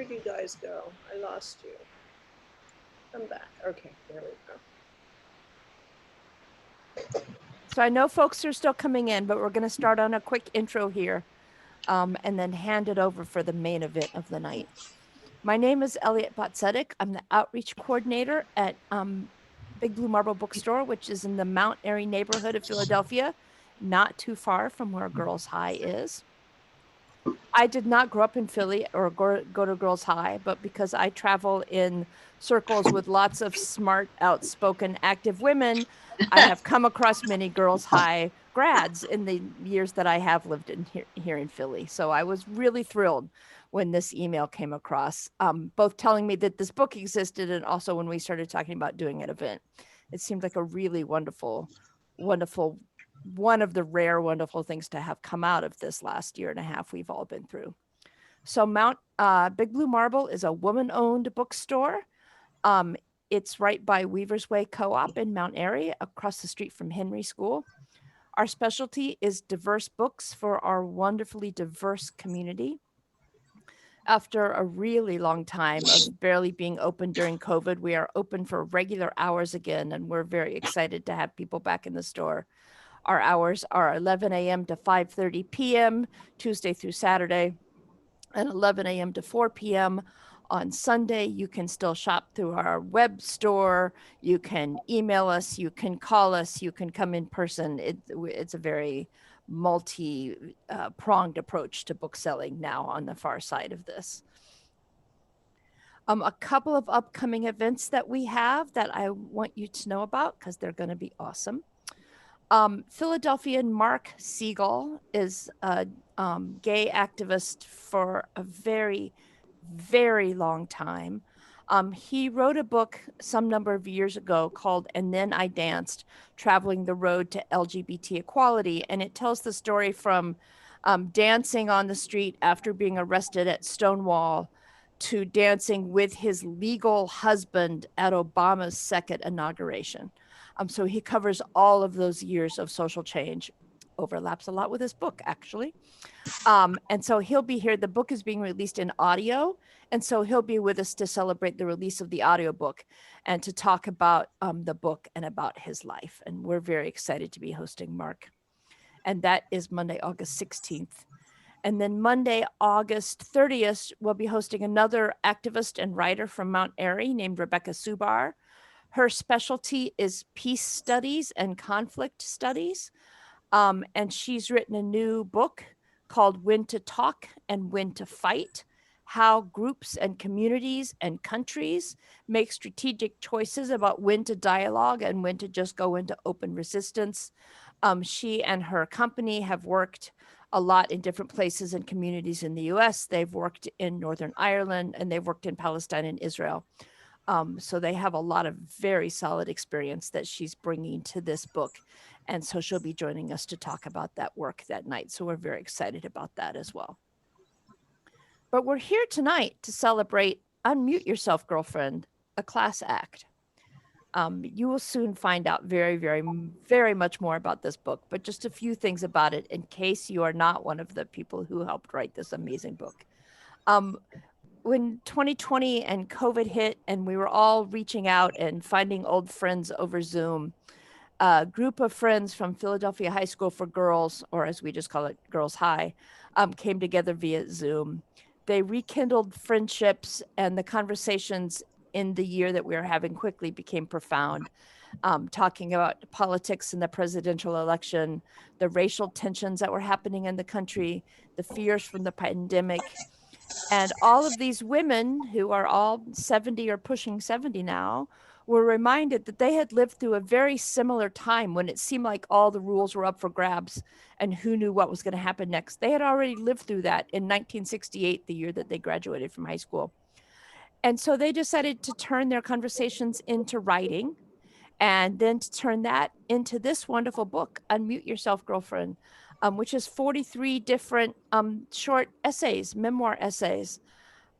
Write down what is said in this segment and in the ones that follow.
Where'd you guys go? I lost you. Come back. Okay, there we go. So I know folks are still coming in, but we're going to start on a quick intro here and then hand it over for the main event of the night. My name is Elliot Botsetic. I'm the outreach coordinator at Big Blue Marble Bookstore, which is in the Mount Airy neighborhood of Philadelphia, not too far from where Girls High is. I did not grow up in Philly or go to Girls High, but because I travel in circles with lots of smart, outspoken, active women, I have come across many Girls High grads in the years that I have lived in here in Philly. So I was really thrilled when this email came across, both telling me that this book existed and also when we started talking about doing an event. It seemed like a really wonderful, wonderful one of the rare, wonderful things to have come out of this last year and a half we've all been through. So Big Blue Marble is a woman-owned bookstore. Um, it's right by Weaver's Way Co-op in Mount Airy, across the street from Henry School. Our specialty is diverse books for our wonderfully diverse community. After a really long time of barely being open during COVID, we are open for regular hours again, and we're very excited to have people back in the store. Our hours are 11 a.m. to 5:30 p.m. Tuesday through Saturday, and 11 a.m. to 4 p.m. on Sunday. You can still shop through our web store. You can email us. You can call us. You can come in person. It's a very multi-pronged approach to book selling now on the far side of this. A couple of upcoming events that we have that I want you to know about because they're going to be awesome. Philadelphian Mark Siegel is a gay activist for a very, very long time. He wrote a book some number of years ago called And Then I Danced, Traveling the Road to LGBT Equality. And it tells the story from dancing on the street after being arrested at Stonewall to dancing with his legal husband at Obama's second inauguration. So he covers all of those years of social change. Overlaps a lot with his book, actually. And so he'll be here. The book is being released in audio. And so he'll be with us to celebrate the release of the audiobook and to talk about the book and about his life. And we're very excited to be hosting Mark. And that is Monday, August 16th. And then Monday, August 30th, we'll be hosting another activist and writer from Mount Airy named Rebecca Subar. Her specialty is peace studies and conflict studies. And she's written a new book called When to Talk and When to Fight: How Groups and Communities and Countries Make Strategic Choices about when to dialogue and when to just go into open resistance. She and her company have worked a lot in different places and communities in the US. They've worked in Northern Ireland and they've worked in Palestine and Israel. So they have a lot of very solid experience that she's bringing to this book. And so she'll be joining us to talk about that work that night. So we're very excited about that as well. But we're here tonight to celebrate Unmute Yourself, Girlfriend, a class act. You will soon find out very, very, very much more about this book, but just a few things about it in case you are not one of the people who helped write this amazing book. When 2020 and COVID hit and we were all reaching out and finding old friends over Zoom, a group of friends from Philadelphia High School for Girls, or as we just call it, Girls High, came together via Zoom. They rekindled friendships, and the conversations in the year that we were having quickly became profound. Talking about politics and the presidential election, the racial tensions that were happening in the country, the fears from the pandemic. And all of these women who are all 70 or pushing 70 now were reminded that they had lived through a very similar time when it seemed like all the rules were up for grabs and who knew what was going to happen next. They had already lived through that in 1968, the year that they graduated from high school. And so they decided to turn their conversations into writing and then to turn that into this wonderful book, Unmute Yourself, Girlfriend, which is 43 different short essays, memoir essays,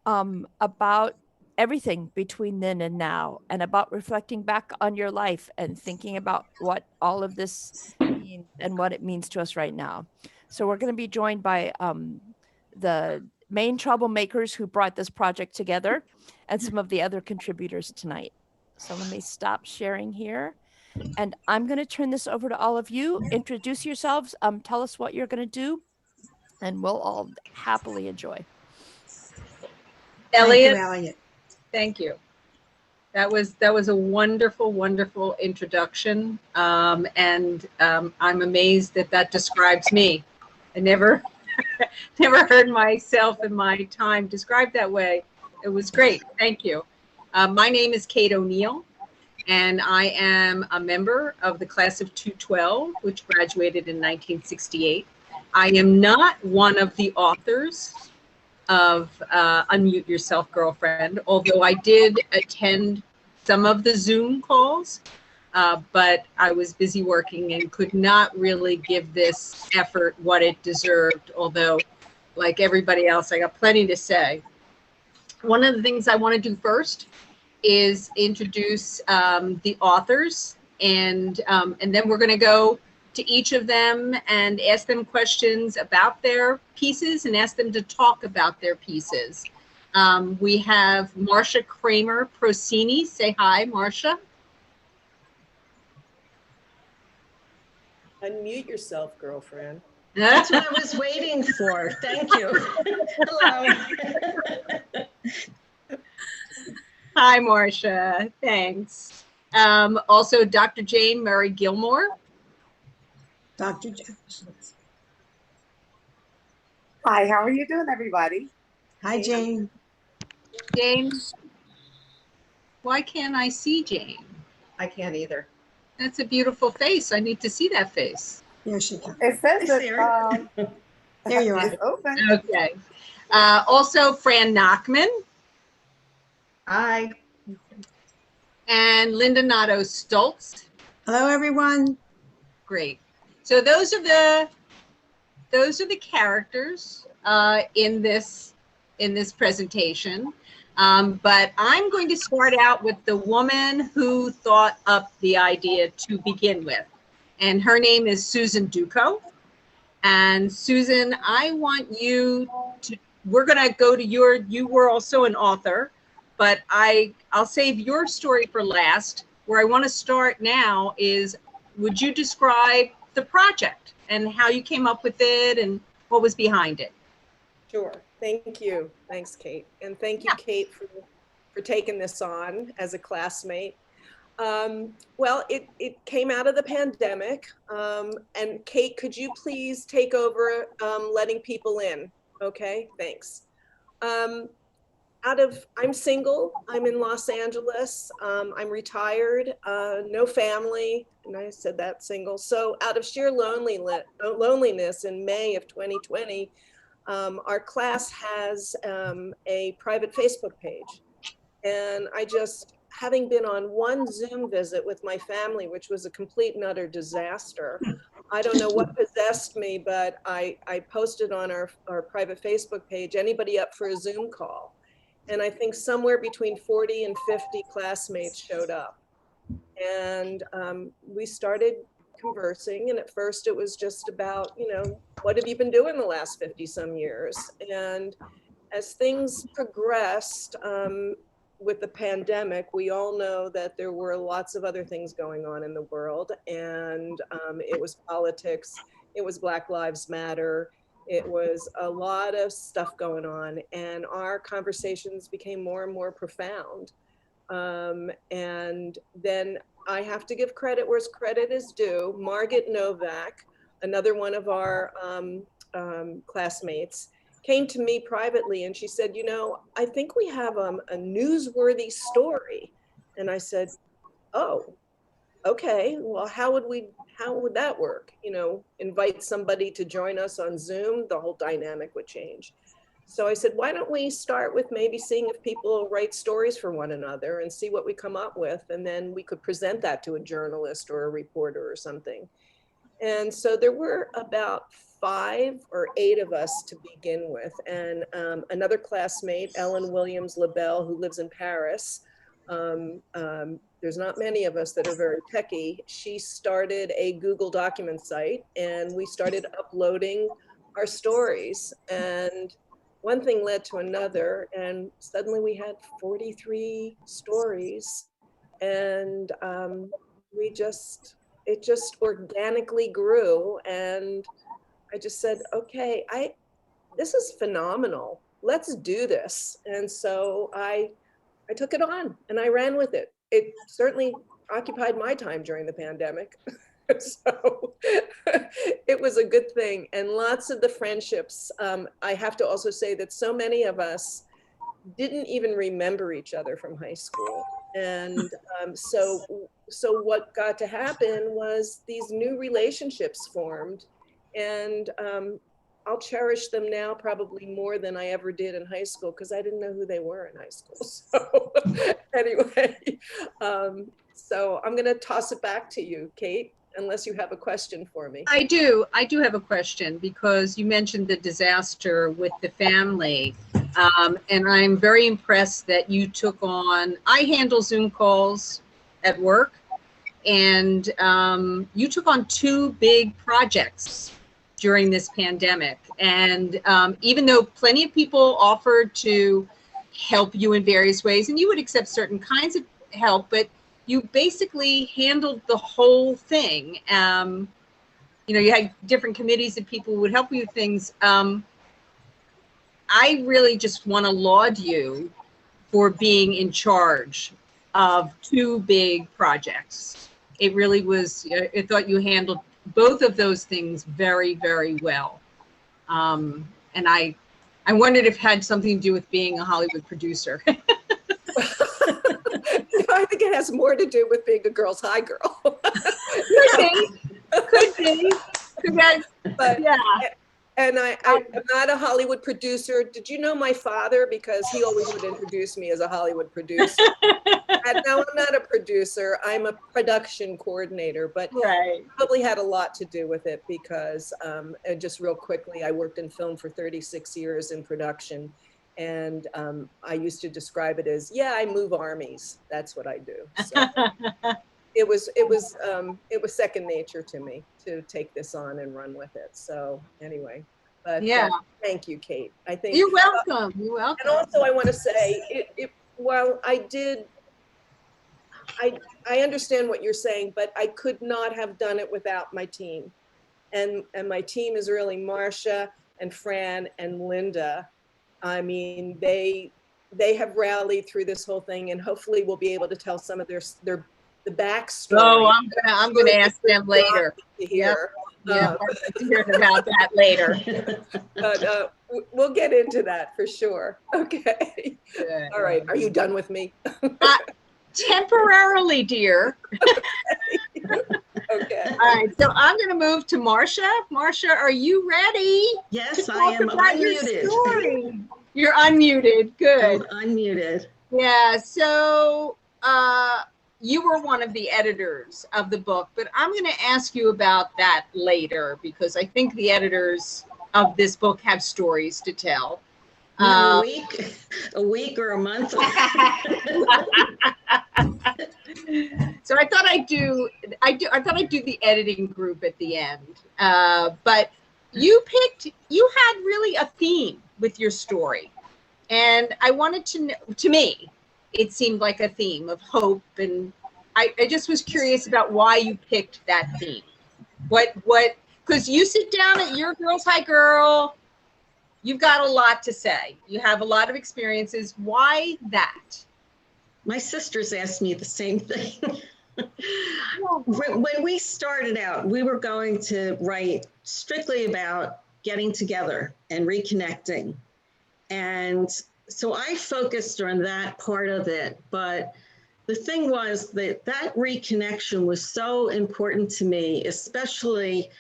about everything between then and now, and about reflecting back on your life and thinking about what all of this means and what it means to us right now. So we're going to be joined by the main troublemakers who brought this project together and some of the other contributors tonight. So let me stop sharing here. And I'm going to turn this over to all of you. Introduce yourselves. Tell us what you're going to do, and we'll all happily enjoy. Elliot, Thank you, Elliot. thank you. That was a wonderful, wonderful introduction, and I'm amazed that that describes me. I never never heard myself in my time described that way. It was great. Thank you. My name is Kate O'Neill, and I am a member of the class of 212, which graduated in 1968. I am not one of the authors of Unmute Yourself, Girlfriend, although I did attend some of the Zoom calls, but I was busy working and could not really give this effort what it deserved, although like everybody else, I got plenty to say. One of the things I want to do first is introduce the authors, and then we're going to go to each of them and ask them questions about their pieces and ask them to talk about their pieces. We have Marcia Kramer Procini. Say hi, Marcia. Unmute yourself, girlfriend. That's what I was waiting for. Thank you. Hello. Hi, Marcia. Thanks. Also, Dr. Jane Murray Gilmore. Dr. Jefferson. Hi, how are you doing, everybody? Hi, Jane. Jane. Why can't I see Jane? I can't either. That's a beautiful face. I need to see that face. There she comes. It says Hi, Sarah. that There you are. it's open. Okay. Also, Fran Nachman Hi. and Linda Nato Stoltz. Hello, everyone. Great. So those are the characters in this presentation. But I'm going to start out with the woman who thought up the idea to begin with, and her name is Susan Duco. And Susan, I want you to. We're going to go to you were also an author, but I'll save your story for last. Where I want to start now is, would you describe the project and how you came up with it and what was behind it? Sure. Thank you. Thanks, Kate. And thank you, Kate, for taking this on as a classmate. Well, it came out of the pandemic. And Kate, could you please take over letting people in? Okay, thanks. I'm single, I'm in Los Angeles, I'm retired, no family, and I said that single. So out of sheer loneliness in May of 2020, our class has a private Facebook page. And having been on one Zoom visit with my family, which was a complete and utter disaster, I don't know what possessed me, but I posted on our private Facebook page, anybody up for a Zoom call? And I think somewhere between 40 and 50 classmates showed up. And we started conversing. And at first it was just about, what have you been doing the last 50 some years? And as things progressed with the pandemic, we all know that there were lots of other things going on in the world. And it was politics, it was Black Lives Matter. It was a lot of stuff going on, and our conversations became more and more profound. And then I have to give credit where credit is due. Margaret Novak, another one of our classmates, came to me privately and she said, I think we have a newsworthy story. And I said, oh, okay, well, how would that work? Invite somebody to join us on Zoom, the whole dynamic would change. So I said, why don't we start with maybe seeing if people write stories for one another and see what we come up with. And then we could present that to a journalist or a reporter or something. And so there were about 5 or 8 of us to begin with. And another classmate, Ellen Williams LaBelle, who lives in Paris, there's not many of us that are very techie. She started a Google document site and we started uploading our stories. And one thing led to another, and suddenly we had 43 stories, and it just organically grew, and I just said, okay, this is phenomenal. Let's do this. And so I took it on and I ran with it. It certainly occupied my time during the pandemic. So it was a good thing. And lots of the friendships, I have to also say that so many of us didn't even remember each other from high school. And so what got to happen was these new relationships formed. And I'll cherish them now probably more than I ever did in high school, because I didn't know who they were in high school. So anyway, so I'm going to toss it back to you, Kate, unless you have a question for me. I do have a question, because you mentioned the disaster with the family. And I'm very impressed that you took on, I handle Zoom calls at work, and you took on 2 big projects during this pandemic. And even though plenty of people offered to help you in various ways, and you would accept certain kinds of help, but you basically handled the whole thing. You know, you had different committees of people who would help you with things. I really just want to laud you for being in charge of 2 big projects. It really was, I thought you handled both of those things very, very well. And I wondered if it had something to do with being a Hollywood producer. I think it has more to do with being a Girls High girl. Could be. But Yeah. And I'm not a Hollywood producer. Did you know my father? Because he always would introduce me as a Hollywood producer. And now I'm not a producer. I'm a production coordinator, but Right. probably had a lot to do with it because, and just real quickly, I worked in film for 36 years in production. And I used to describe it as, yeah, I move armies. That's what I do. So it was second nature to me to take this on and run with it. So anyway, but Yeah. Thank you, Kate. I think You're welcome. You're welcome. and also I want to say while I understand what you're saying, but I could not have done it without my team. And my team is really Marcia and Fran and Linda. I mean, they have rallied through this whole thing, and hopefully we'll be able to tell some of the backstory. Oh, I'm gonna ask them later. To hear. Yeah, to hear about that later. But we'll get into that for sure. Okay. Good. All right. Are you done with me? Temporarily, dear. Okay. All right, so I'm going to move to Marcia. Marcia, are you ready? Yes, to I talk am about your unmuted. story? You're unmuted. Good. I'm unmuted. Yeah, so you were one of the editors of the book, but I'm going to ask you about that later, because I think the editors of this book have stories to tell. A week or a month. So I thought I'd do the editing group at the end. But you had really a theme with your story. And I wanted to know, to me, it seemed like a theme of hope. And I just was curious about why you picked that theme. Because you sit down at your Girls High Girl, you've got a lot to say. You have a lot of experiences. Why that? My sisters asked me the same thing. When we started out, we were going to write strictly about getting together and reconnecting. And so I focused on that part of it. But the thing was that reconnection was so important to me, especially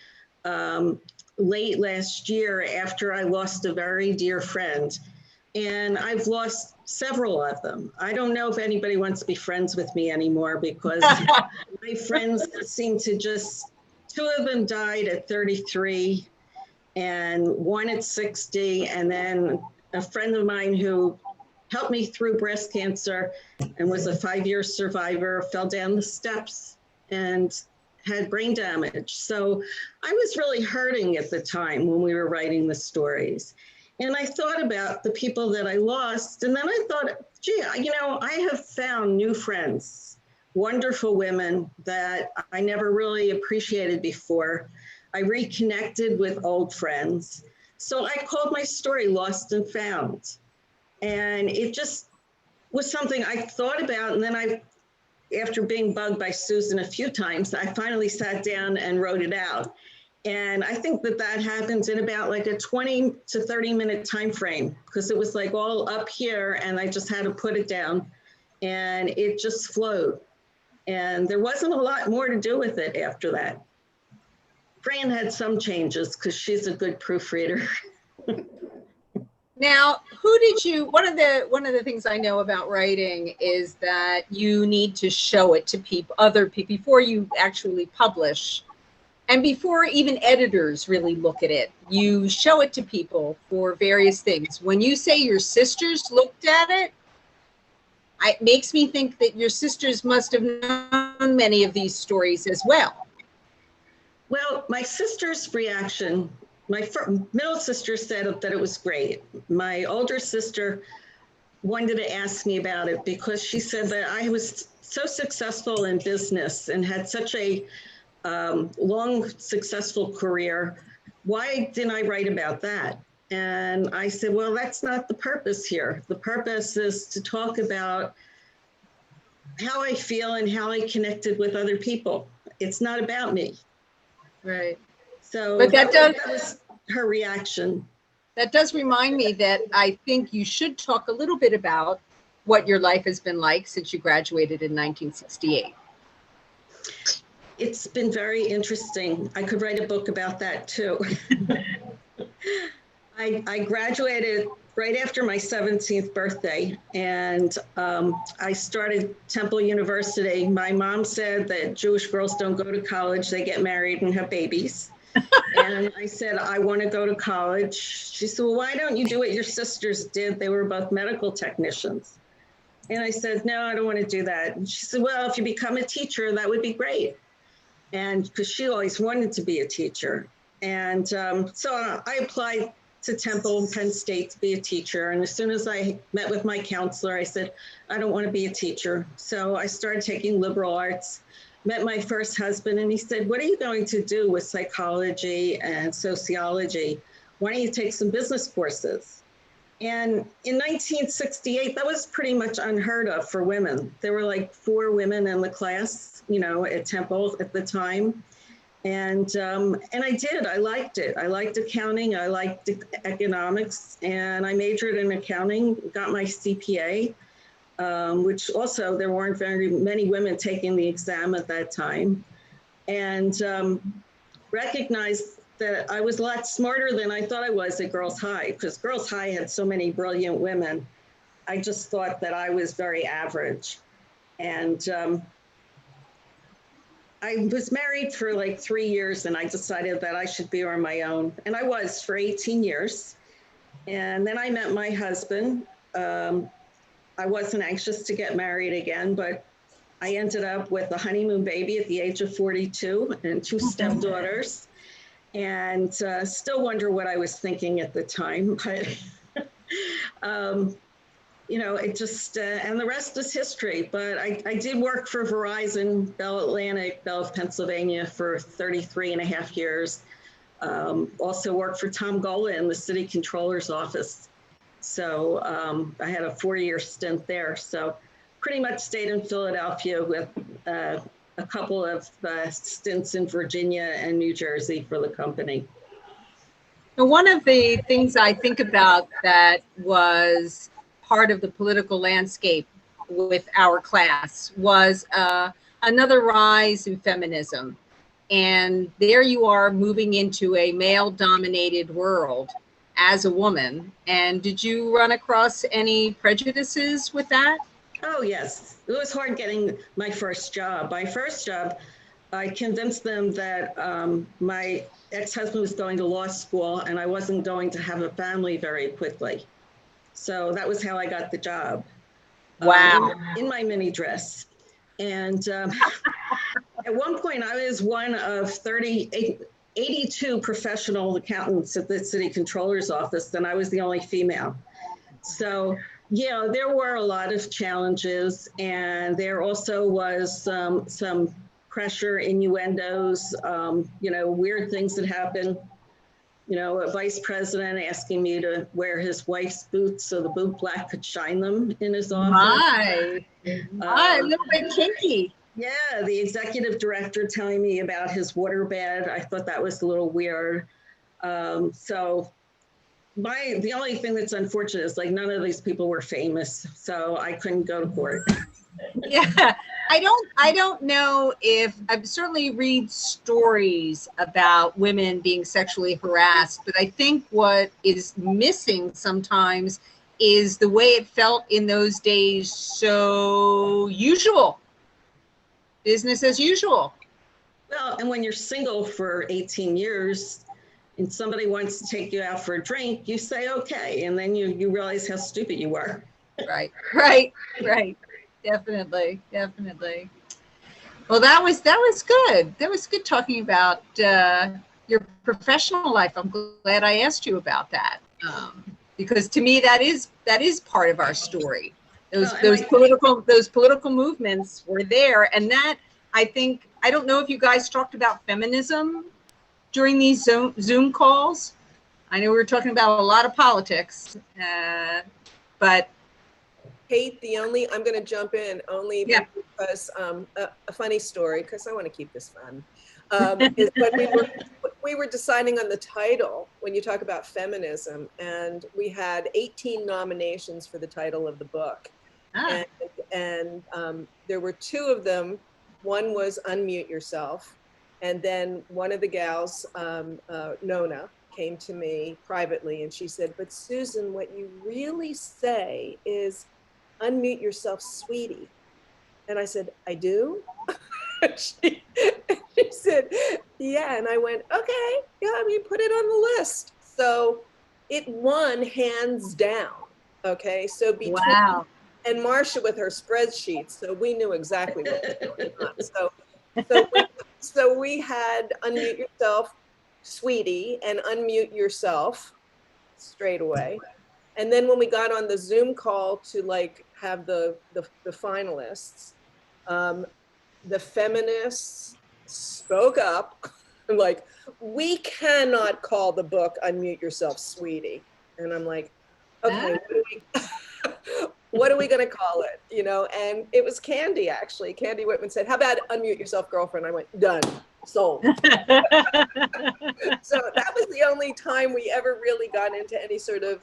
late last year after I lost a very dear friend. And I've lost several of them. I don't know if anybody wants to be friends with me anymore, because my friends seem to just, 2 of them died at 33 and 1 at 60. And then a friend of mine who helped me through breast cancer and was a 5-year survivor fell down the steps and had brain damage. So I was really hurting at the time when we were writing the stories. And I thought about the people that I lost. And then I thought, gee, I have found new friends, wonderful women that I never really appreciated before. I reconnected with old friends. So I called my story Lost and Found. And it just was something I thought about. And then after being bugged by Susan a few times, I finally sat down and wrote it out. And I think that happens in about like a 20 to 30 minute time frame, because it was like all up here and I just had to put it down and it just flowed. And there wasn't a lot more to do with it after that. Fran had some changes because she's a good proofreader. Now, one of the things I know about writing is that you need to show it to other people before you actually publish. And before even editors really look at it, you show it to people for various things. When you say your sisters looked at it, it makes me think that your sisters must have known many of these stories as well. Well, my sister's reaction, my middle sister said that it was great. My older sister wanted to ask me about it because she said that I was so successful in business and had such a long, successful career. Why didn't I write about that? And I said, well, that's not the purpose here. The purpose is to talk about how I feel and how I connected with other people. It's not about me. Right. So but that was her reaction. That does remind me that I think you should talk a little bit about what your life has been like since you graduated in 1968. It's been very interesting. I could write a book about that too. I graduated right after my 17th birthday, and I started Temple University. My mom said that Jewish girls don't go to college, they get married and have babies. And I said, I want to go to college. She said, well, why don't you do what your sisters did? They were both medical technicians. And I said, no, I don't want to do that. And she said, well, if you become a teacher, that would be great. And because she always wanted to be a teacher. And so I applied to Temple and Penn State to be a teacher. And as soon as I met with my counselor, I said, I don't want to be a teacher. So I started taking liberal arts, met my first husband, and he said, what are you going to do with psychology and sociology? Why don't you take some business courses? And in 1968, that was pretty much unheard of for women. There were like 4 women in the class, at Temple at the time. And I did, I liked it. I liked accounting, I liked economics, and I majored in accounting, got my CPA, which also there weren't very many women taking the exam at that time, and recognized that I was a lot smarter than I thought I was at Girls High, because Girls High had so many brilliant women. I just thought that I was very average. And I was married for like 3 years, and I decided that I should be on my own. And I was for 18 years. And then I met my husband. I wasn't anxious to get married again, but I ended up with a honeymoon baby at the age of 42 and 2 stepdaughters. And still wonder what I was thinking at the time. But, it just, and the rest is history. But I did work for Verizon, Bell Atlantic, Bell of Pennsylvania for 33 and a half years. Also worked for Tom Gola in the city controller's office. So I had a 4-year stint there. So pretty much stayed in Philadelphia with a couple of stints in Virginia and New Jersey for the company. Now, one of the things I think about that was part of the political landscape with our class was another rise in feminism. And there you are moving into a male-dominated world as a woman. And did you run across any prejudices with that? Oh, yes. It was hard getting my first job. My first job, I convinced them that my ex-husband was going to law school and I wasn't going to have a family very quickly. So that was how I got the job. Wow. In my mini dress. And at one point I was one of 38 82 professional accountants at the city controller's office, and I was the only female. So, yeah, there were a lot of challenges, and there also was some pressure, innuendos, weird things that happened. A vice president asking me to wear his wife's boots so the boot black could shine them in his office. My, a little bit kinky. Yeah, the executive director telling me about his waterbed. I thought that was a little weird. The only thing that's unfortunate is like none of these people were famous, so I couldn't go to court. Yeah, I don't know if I've certainly read stories about women being sexually harassed, but I think what is missing sometimes is the way it felt in those days. So usual, business as usual. Well, and when you're single for 18 years and somebody wants to take you out for a drink, you say, okay. And then you realize how stupid you were. Right. Definitely. Well, that was good. That was good talking about your professional life. I'm glad I asked you about that because to me that is part of our story. Those political movements were there, and that I don't know if you guys talked about feminism during these Zoom calls. I know we were talking about a lot of politics, but. Kate, I'm going to jump in only because a funny story, because I want to keep this fun, is when we were deciding on the title, when you talk about feminism, and we had 18 nominations for the title of the book. And there were two of them. One was Unmute Yourself. And then one of the gals, Nona, came to me privately and she said, but Susan, what you really say is unmute yourself, sweetie. And I said, I do? she said, yeah. And I went, okay, yeah, put it on the list. So it won hands down. Okay. So between, wow. And Marcia with her spreadsheets. So we knew exactly what was going on. So we had Unmute Yourself, Sweetie, and Unmute Yourself straight away. And then when we got on the Zoom call to have the finalists, the feminists spoke up like, we cannot call the book Unmute Yourself, Sweetie. And I'm like, okay, what are we going to call it? And it was Candy, actually. Candy Whitman said, how about Unmute Yourself, Girlfriend? I went, done, sold. So that was the only time we ever really got into any sort of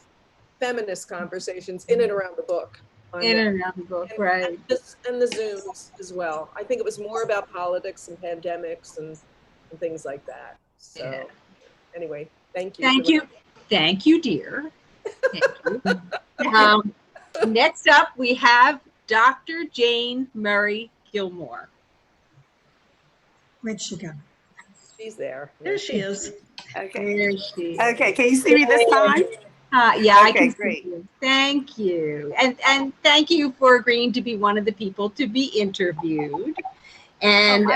feminist conversations in and around the book. Right. And the Zooms as well. I think it was more about politics and pandemics and things like that. So anyway, thank you. Thank you, dear. Thank you. Next up, we have Dr. Jane Murray Gilmore. Where'd she go? She's there. There she is. Okay. There she is. Okay, can you see me this time? Yeah, I can great. see you. Thank you. And thank you for agreeing to be one of the people to be interviewed. And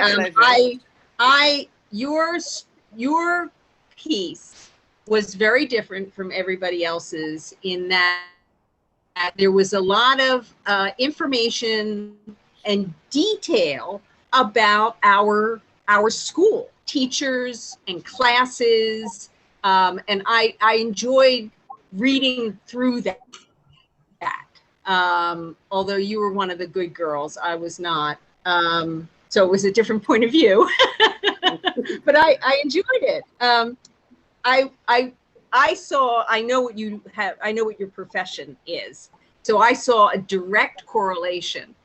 your piece was very different from everybody else's in that there was a lot of information and detail about our school, teachers and classes. And I enjoyed reading through that. Although you were one of the good girls, I was not. So it was a different point of view, but I enjoyed it. I know what you have, I know what your profession is. So I saw a direct correlation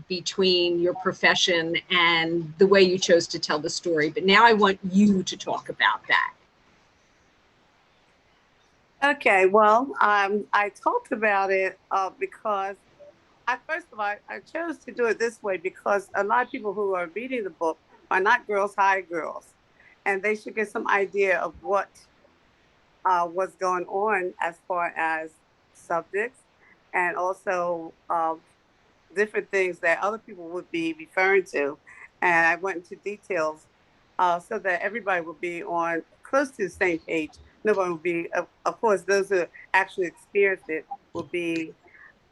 between your profession and the way you chose to tell the story. But now I want you to talk about that. Okay, well, I talked about it because first of all, I chose to do it this way because a lot of people who are reading the book are not Girls High girls, and they should get some idea of what was going on as far as subjects and also different things that other people would be referring to. And I went into details so that everybody will be on close to the same page. Nobody will be, of course, those who actually experienced it would be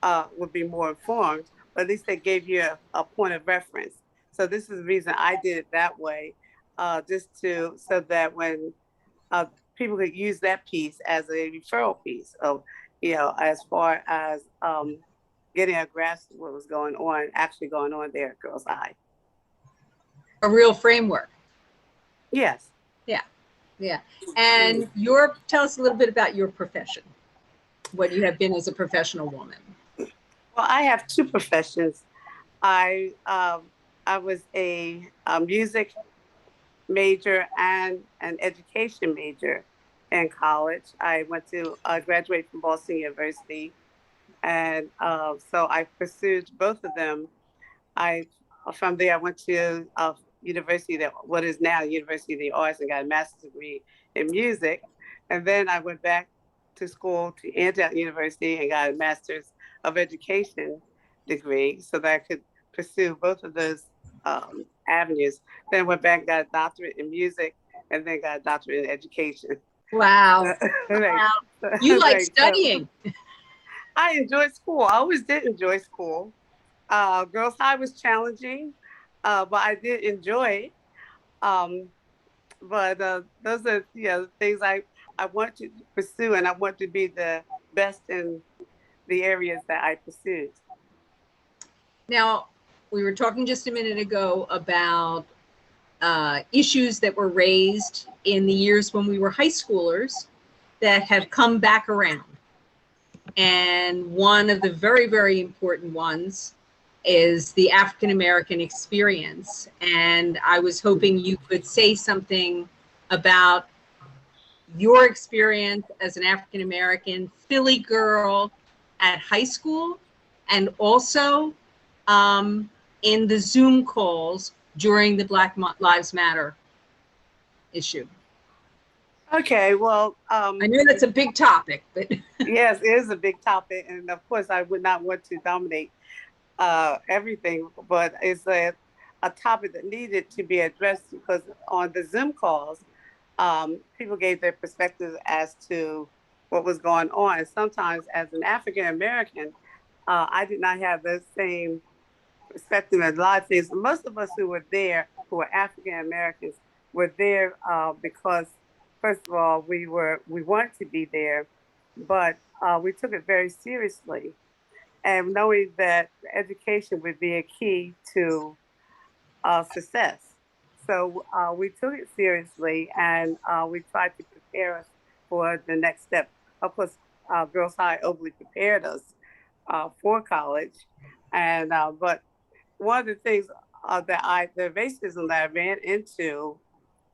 more informed, but at least they gave you a point of reference. So this is the reason I did it that way, just to so that when uh, people could use that piece as a referral piece of, as far as getting a grasp of what was actually going on there at Girls High. A real framework. Yes. Yeah. Yeah. And tell us a little bit about your profession, what you have been as a professional woman. Well, I have two professions. I was a music major and an education major in college. I went to graduate from Boston University, and so I pursued both of them. I From there I went to university that what is now University of the Arts and got a master's degree in music, and then I went back to school to Antioch University and got a master's of education degree so that I could pursue both of those avenues. Then went back and got a doctorate in music and then got a doctorate in education. Wow. Wow. You like studying. I enjoyed school. I always did enjoy school. Girls High was challenging, but I did enjoy it. Um, but those are things I want to pursue, and I want to be the best in the areas that I pursued. Now, we were talking just a minute ago about issues that were raised in the years when we were high schoolers that have come back around. And one of the very, very important ones is the African American experience. And I was hoping you could say something about your experience as an African American Philly girl at high school, and also in the Zoom calls during the Black Lives Matter issue. Okay, well, I know that's a big topic, but yes, it is a big topic, and of course, I would not want to dominate everything, but it's a topic that needed to be addressed because on the Zoom calls, people gave their perspective as to what was going on. And sometimes, as an African American, I did not have the same perspective as a lot of things. Most of us who were there, who were African Americans, were there because, first of all, we wanted to be there, but we took it very seriously, and knowing that education would be a key to success. So we took it seriously, and we tried to prepare us for the next step. Of course, Girls High overly prepared us for college, and but one of the things the racism that I ran into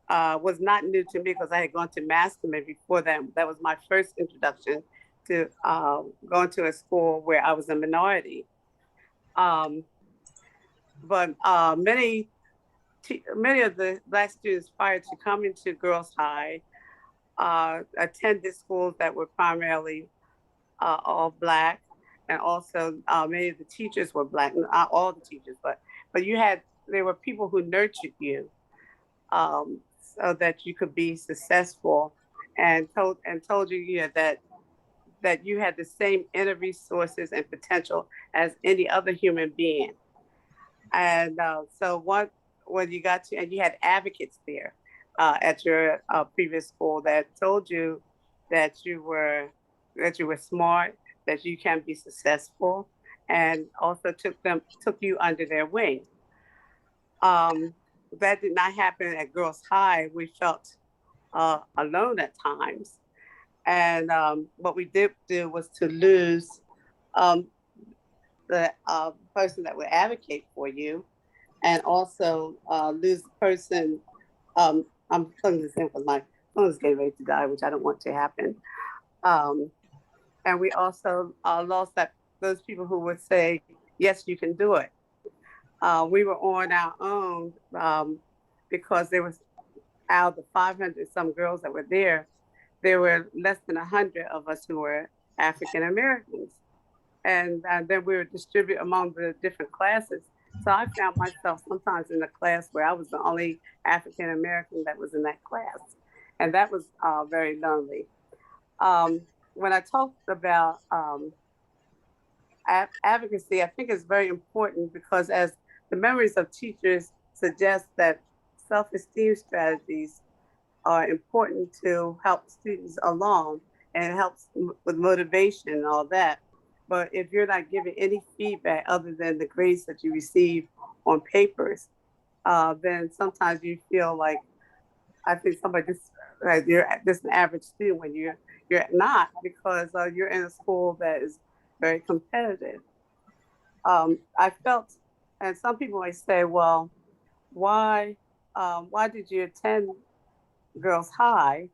was not new to me because I had gone to Masterman before that. That was my first introduction to going to a school where I was a minority. But many of the Black students prior to coming to Girls High attended schools that were primarily all Black, and also many of the teachers were Black. Not all the teachers, but there were people who nurtured you so that you could be successful, and told you, that you had the same inner resources and potential as any other human being. And so when you got to, and you had advocates there at your previous school that told you that you were smart, that you can be successful, and also took you under their wing. That did not happen at Girls High. We felt alone at times. And what we did do was to lose the person that would advocate for you, and also lose the person. I'm telling this in because my phone is getting ready to die, which I don't want to happen. And we also lost those people who would say, "Yes, you can do it." We were on our own because there was, out of the 500 some girls that were there were less than 100 of us who were African Americans. And then we were distributed among the different classes. So I found myself sometimes in a class where I was the only African American that was in that class. And that was very lonely. Um, when I talked about advocacy, I think it's very important because as the memories of teachers suggest that self-esteem strategies are important to help students along and it helps with motivation and all that. But if you're not giving any feedback other than the grades that you receive on papers, then sometimes you feel like I think somebody just like you're just an average student when you're not because you're in a school that is very competitive. I felt, and some people might say, well, why why did you attend Girls High?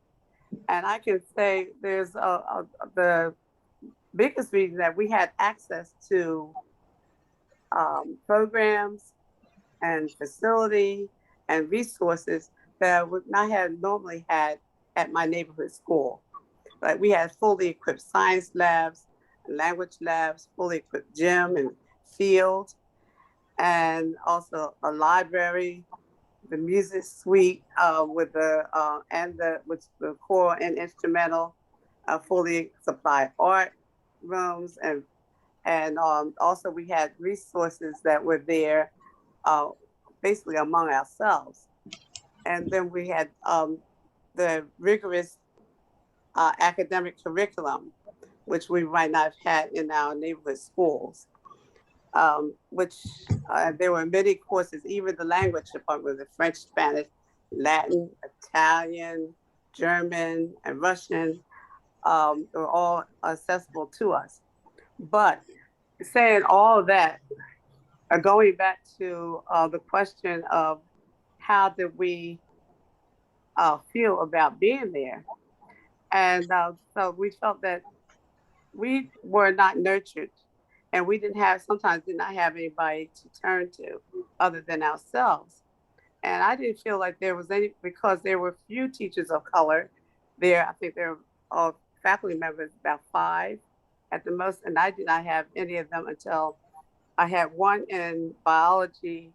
And I can say there's the biggest reason that we had access to programs and facility and resources that I would not have normally had at my neighborhood school. Like we had fully equipped science labs, language labs, fully equipped gym and field, and also a library, the music suite with the and the with the choral and instrumental, fully supplied art rooms, and also we had resources that were there, uh, basically among ourselves, and then we had the rigorous academic curriculum, which we might not have had in our neighborhood schools. Which there were many courses, even the language department, the French, Spanish, Latin, Italian, German, and Russian, were all accessible to us. But saying all that, going back to the question of how did we feel about being there, and so we felt that we were not nurtured and we didn't have sometimes did not have anybody to turn to other than ourselves. And I didn't feel like there was any because there were few teachers of color there. I think there were faculty members, about 5 at the most, and I did not have any of them until I had one in biology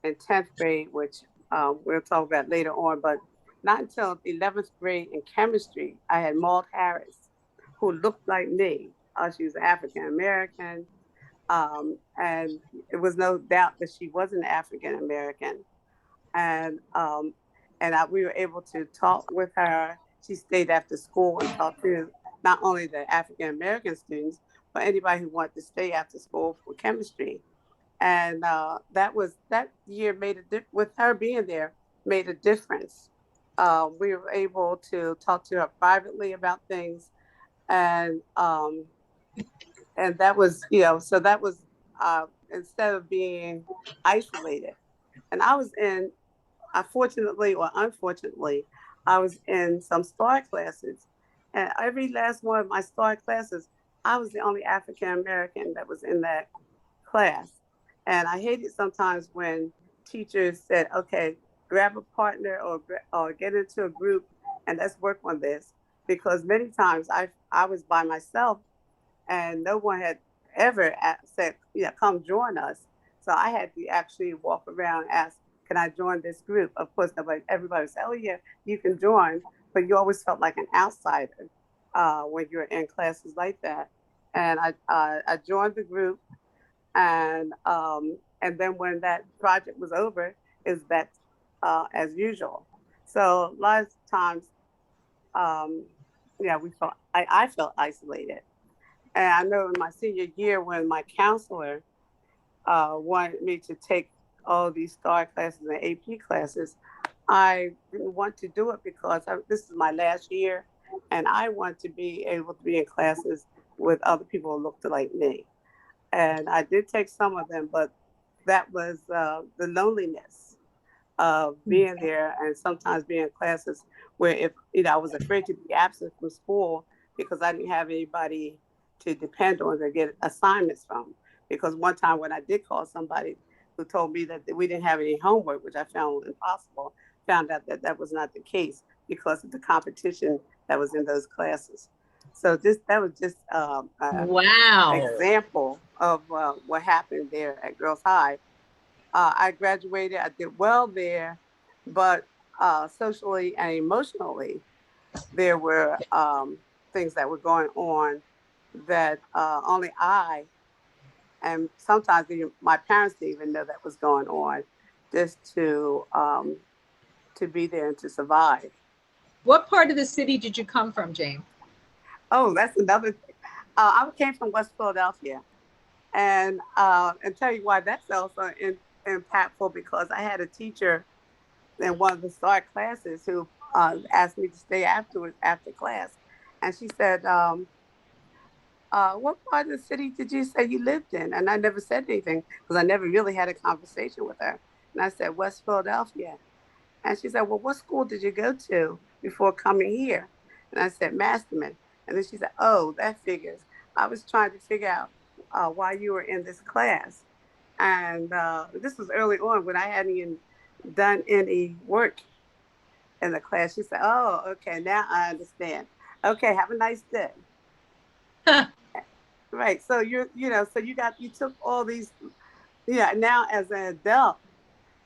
in 10th grade, which we'll talk about later on, but not until 11th grade in chemistry, I had Maud Harris, who looked like me. She was African American, and it was no doubt that she was an African American. And we were able to talk with her. She stayed after school and talked to not only the African American students, but anybody who wanted to stay after school for chemistry. And that year with her being there made a difference. We were able to talk to her privately about things, and that was so that was instead of being isolated. And I was in, fortunately or unfortunately, I was in some STAR classes, and every last one of my STAR classes, I was the only African American that was in that class. And I hated sometimes when teachers said, okay, grab a partner or get into a group and let's work on this. Because many times I was by myself and no one had ever said, yeah, come join us. So I had to actually walk around and ask, can I join this group? Of course, everybody said, oh yeah, you can join, but you always felt like an outsider when you're in classes like that. And I joined the group, and then when that project was over, is back as usual. So a lot of times, um, yeah, I felt isolated. And I know in my senior year when my counselor wanted me to take all these STAR classes and AP classes, I didn't want to do it because this is my last year, and I want to be able to be in classes with other people who looked like me. And I did take some of them, but that was the loneliness of being there and sometimes being in classes where if I was afraid to be absent from school because I didn't have anybody to depend on to get assignments from. Because one time when I did call somebody who told me that we didn't have any homework, which I found impossible, found out that that was not the case because of the competition that was in those classes. So that was just Wow. example of what happened there at Girls High. I graduated. I did well there, but socially and emotionally, there were things that were going on that only I and sometimes even my parents didn't even know that was going on, just to be there and to survive. What part of the city did you come from, Jane? Oh, that's another thing. I came from West Philadelphia, and tell you why that's also impactful, because I had a teacher in one of the start classes who asked me to stay afterwards after class, and she said, "What part of the city did you say you lived in?" And I never said anything because I never really had a conversation with her. And I said, "West Philadelphia." And she said, "Well, what school did you go to before coming here?" And I said, "Masterman." And then she said, "Oh, that figures. I was trying to figure out why you were in this class." And this was early on when I hadn't even done any work in the class. She said, "Oh, okay, now I understand. Okay, have a nice day." Right. So so you took all these, yeah, now as an adult,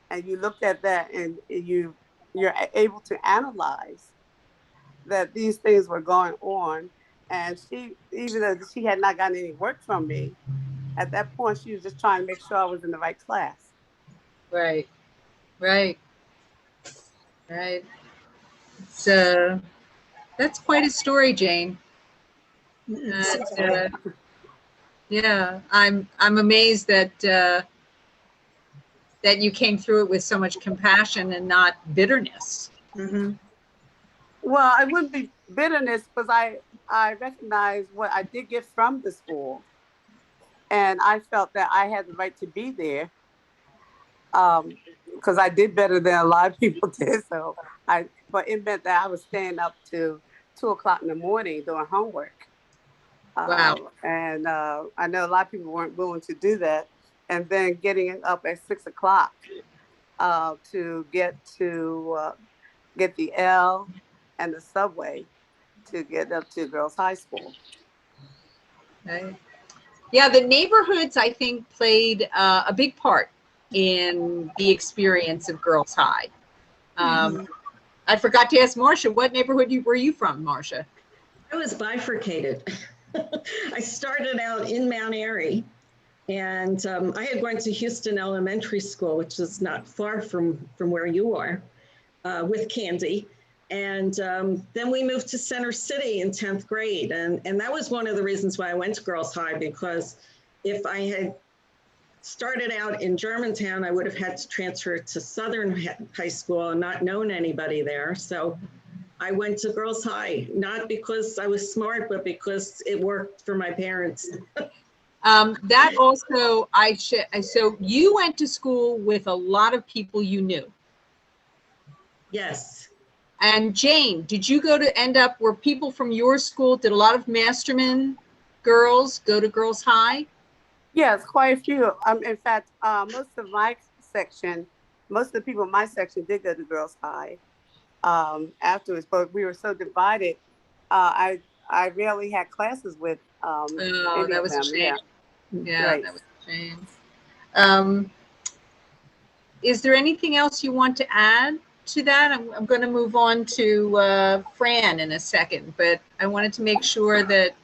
and you looked at that and you're able to analyze that these things were going on. And she, even though she had not gotten any work from me, at that point, she was just trying to make sure I was in the right class. Right, right, right. So that's quite a story, Jane. And, yeah, I'm amazed that you came through it with so much compassion and not bitterness. Mm-hmm. Well, it wouldn't be bitterness because I recognize what I did get from the school, and I felt that I had the right to be there, because I did better than a lot of people did. But it meant that I was staying up to 2 o'clock in the morning doing homework. Wow. And I know a lot of people weren't willing to do that. And then getting up at 6 o'clock to get the L and the subway to get up to girls' high school. Right. Yeah, the neighborhoods, I think, played a big part in the experience of Girls High. I forgot to ask Marcia, what neighborhood were you from, Marcia? I was bifurcated. I started out in Mount Airy, and I had gone to Houston Elementary School, which is not far from where you are, with Candy. And then we moved to Center City in 10th grade. And that was one of the reasons why I went to Girls High, because if I had started out in Germantown, I would have had to transfer to Southern High School and not known anybody there. So I went to Girls High, not because I was smart, but because it worked for my parents. That also, so you went to school with a lot of people you knew. Yes. And Jane, did you were people from your school, did a lot of Masterman girls go to Girls High? Yes, quite a few. In fact, most of the people in my section did go to Girls High afterwards, but we were so divided. I rarely had classes with Oh, any that of was a them. shame. Yeah, Yeah, right. that was a shame. Is there anything else you want to add to that? I'm going to move on to Fran in a second, but I wanted to make sure that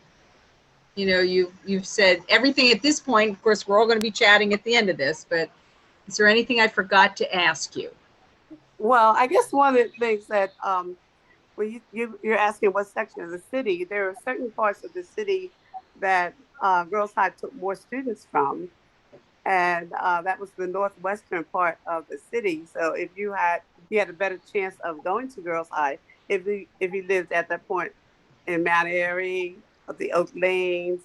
you've said everything at this point. Of course, we're all going to be chatting at the end of this, but is there anything I forgot to ask you? Well, I guess one of the things that when you're asking what section of the city, there are certain parts of the city that Girls High took more students from, and that was the northwestern part of the city. So you had a better chance of going to Girls High if you lived at that point in Mount Airy, the Oak Lanes,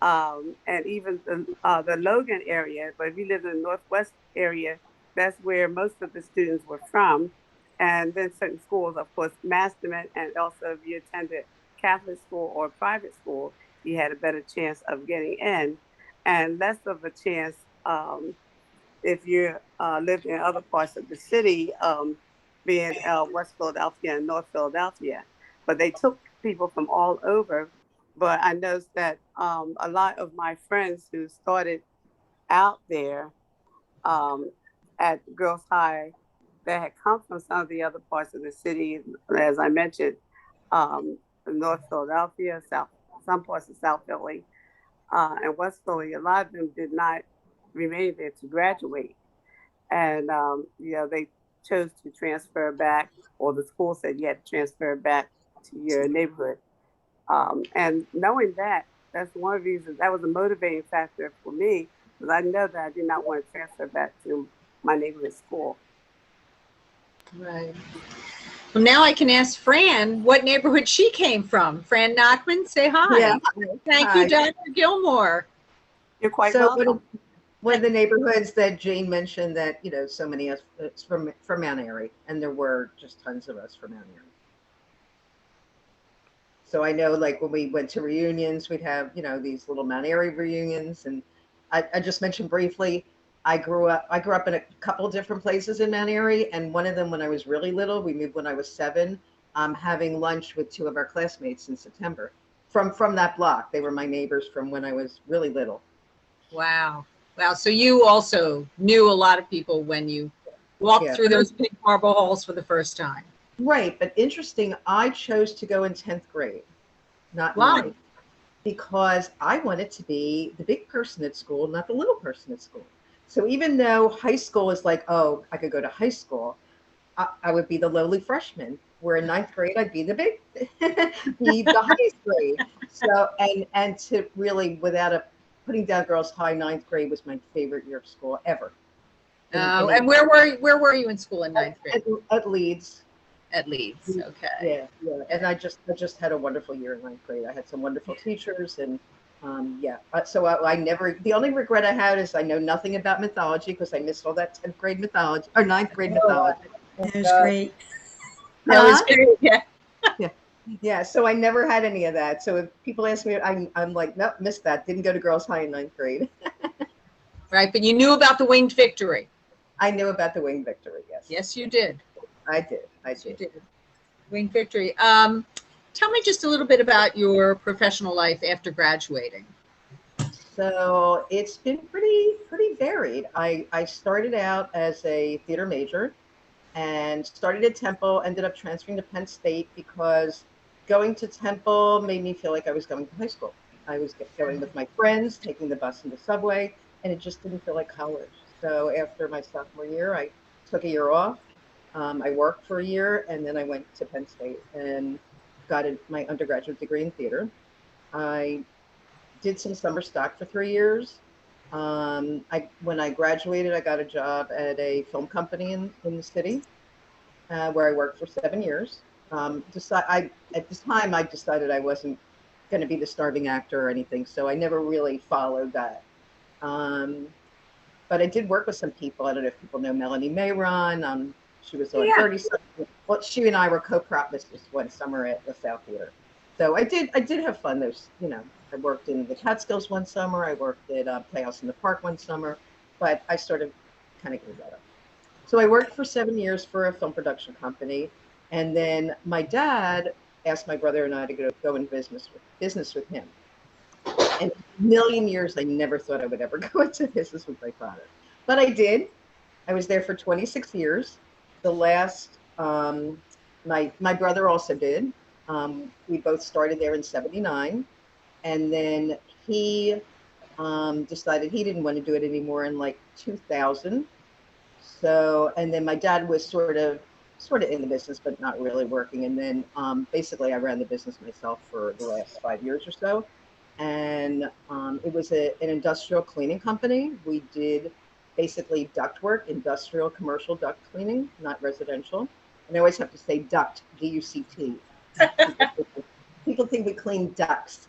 and even the Logan area. But if you live in the northwest area, that's where most of the students were from. And then certain schools, of course, Masterman, and also if you attended Catholic school or private school, you had a better chance of getting in, and less of a chance if you lived in other parts of the city, being West Philadelphia and North Philadelphia. But they took people from all over. But I noticed that a lot of my friends who started out there um, at Girls High that had come from some of the other parts of the city, as I mentioned, um, North Philadelphia, some parts of South Philly, and West Philly. A lot of them did not remain there to graduate, and they chose to transfer back, or the school said you had to transfer back to your neighborhood. And knowing that, that's one of the reasons that was a motivating factor for me, because I know that I did not want to transfer back to my neighborhood school. Right. Well, now I can ask Fran what neighborhood she came from. Fran Nachman, say hi. Yeah. Thank Hi. you, Dr. Gilmore. You're quite So welcome. one of the neighborhoods that Jane mentioned that, so many of us from Mount Airy, and there were just tons of us from Mount Airy. So I know, like, when we went to reunions, we'd have, these little Mount Airy reunions. And I just mentioned briefly, I grew up in a couple of different places in Mount Airy. And one of them, when I was really little, we moved when I was 7, having lunch with 2 of our classmates in September from that block. They were my neighbors from when I was really little. Wow. Wow. So you also knew a lot of people when you walked through those big marble halls for the first time. Right. But interesting, I chose to go in 10th grade, not Why? 9th, because I wanted to be the big person at school, not the little person at school. So even though high school is like, oh, I could go to high school, I would be the lowly freshman, where in 9th grade, I'd be the big, be the highest grade. So, and to really, putting down Girls High, 9th grade was my favorite year of school ever. And where were you in school in 9th grade? At Leeds. At Leeds. Okay. Yeah. And I just had a wonderful year in 9th grade. I had some wonderful teachers, and so I never. The only regret I had is I know nothing about mythology, because I missed all that 10th grade mythology or 9th grade mythology. That was great. That was great. Yeah. Yeah. So I never had any of that. So if people ask me, I'm like, nope, missed that. Didn't go to Girls High in 9th grade. Right, but you knew about the Winged Victory. I knew about the Winged Victory. Yes. Yes, you did. I did. You did. Winged Victory. Tell me just a little bit about your professional life after graduating. So it's been pretty varied. I started out as a theater major and started at Temple, ended up transferring to Penn State because going to Temple made me feel like I was going to high school. I was going with my friends, taking the bus and the subway, and it just didn't feel like college. So after my sophomore year, I took a year off. I worked for a year, and then I went to Penn State and got my undergraduate degree in theater. I did some summer stock for 3 years. When I graduated, I got a job at a film company in the city, where I worked for 7 years. At this time, I decided I wasn't going to be the starving actor or anything, so I never really followed that. But I did work with some people. I don't know if people know Melanie Mayron. She was on 30 something. Well, she and I were co-prop mistresses one summer at the South Theater. So I did have fun. I worked in the Catskills one summer. I worked at Playhouse in the Park one summer, but I sort of kind of gave that up. So I worked for 7 years for a film production company. And then my dad asked my brother and I to go in business with him. And a million years, I never thought I would ever go into business with my father. But I did. I was there for 26 years. The last, my brother also did. We both started there in 79. And then he decided he didn't want to do it anymore in like 2000. So, and then my dad was sort of in the business, but not really working. And then basically I ran the business myself for the last 5 years or so. And it was an industrial cleaning company. We did basically ductwork, industrial commercial duct cleaning, not residential. And I always have to say duct, D-U-C-T. People think we clean ducts.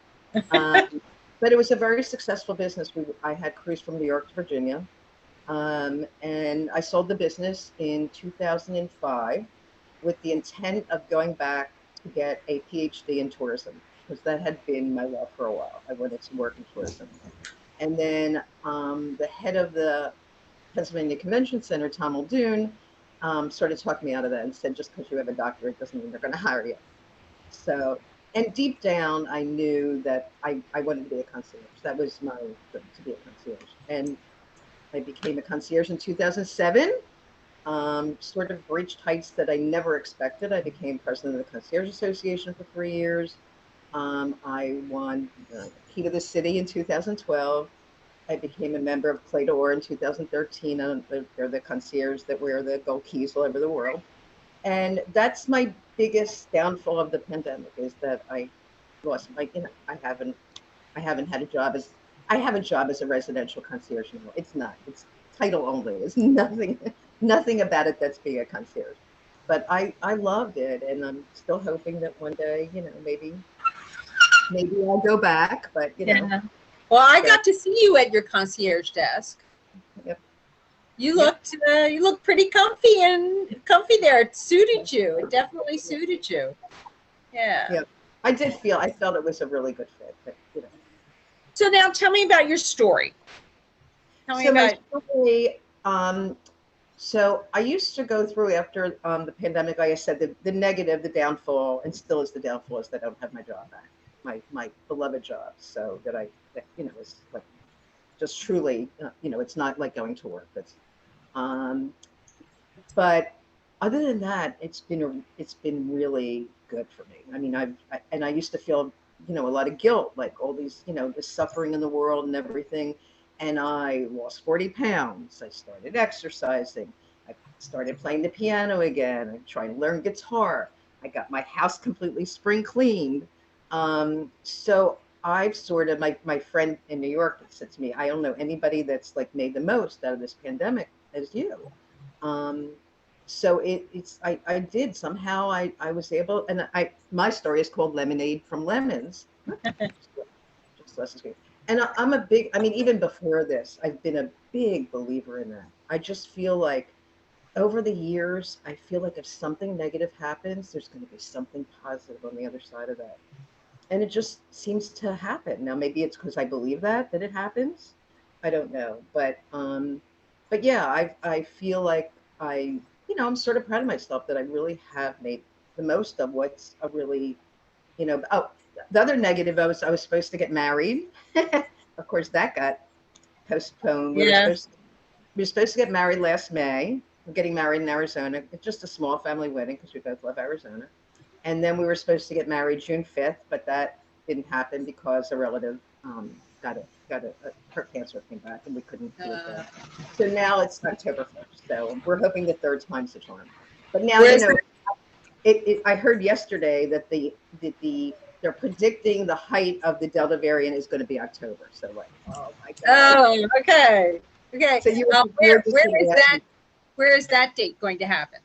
But it was a very successful business. I had crews from New York to Virginia. And I sold the business in 2005 with the intent of going back to get a PhD in tourism, because that had been my love for a while. I wanted to work in tourism. And then the head of the Pennsylvania Convention Center, Tom Muldoon, started talking me out of that and said, just because you have a doctorate doesn't mean they're going to hire you. So, and deep down, I knew that I wanted to be a concierge. That was my dream, to be a concierge. I became a concierge in 2007. Sort of reached heights that I never expected. I became president of the Concierge Association for 3 years. I won the Key to the City in 2012. I became a member of Clay d'Or in 2013. They're the concierge that wear the gold keys all over the world. And that's my biggest downfall of the pandemic is that I lost my, I haven't had a job as, I have a job as a residential concierge anymore. It's not, it's title only. It's nothing, nothing about it that's being a concierge. But I loved it, and I'm still hoping that one day, maybe I'll go back. But Yeah. Well, I got to see you at your concierge desk. Yep. You looked pretty comfy there. It suited you. It definitely suited you. Yeah. Yep. I felt it was a really good fit. But, So now tell me about your story. Tell me about my story. So I used to go through after the pandemic, like I said, the negative, the downfall, and still is the downfall is that I don't have my job back, my beloved job. So that is like just truly, it's not like going to work. But other than that, it's been really good for me. I mean, I used to feel, a lot of guilt, like all these, the suffering in the world and everything. And I lost 40 pounds. I started exercising. I started playing the piano again. I tried to learn guitar. I got my house completely spring cleaned. So I've sort of, my friend in New York said to me, I don't know anybody that's like made the most out of this pandemic as you. So I did somehow, I was able, and my story is called Lemonade from Lemons. Just less great. And I'm even before this, I've been a big believer in that. I just feel like over the years, I feel like if something negative happens, there's going to be something positive on the other side of that. And it just seems to happen. Now, maybe it's because I believe that it happens. I don't know. But yeah, I feel like I'm sort of proud of myself that I really have made the most of what's a really, the other negative, I was supposed to get married. Of course, that got postponed. Yeah. We were supposed to get married last May. We're getting married in Arizona. It's just a small family wedding because we both love Arizona. And then we were supposed to get married June 5th, but that didn't happen because a relative her cancer came back and we couldn't do it. So now it's October 1st. So we're hoping the third time's the charm. But now, I heard yesterday that they're predicting the height of the Delta variant is going to be October. So like, oh my God. Oh, okay. Okay. So where is that date going to happen?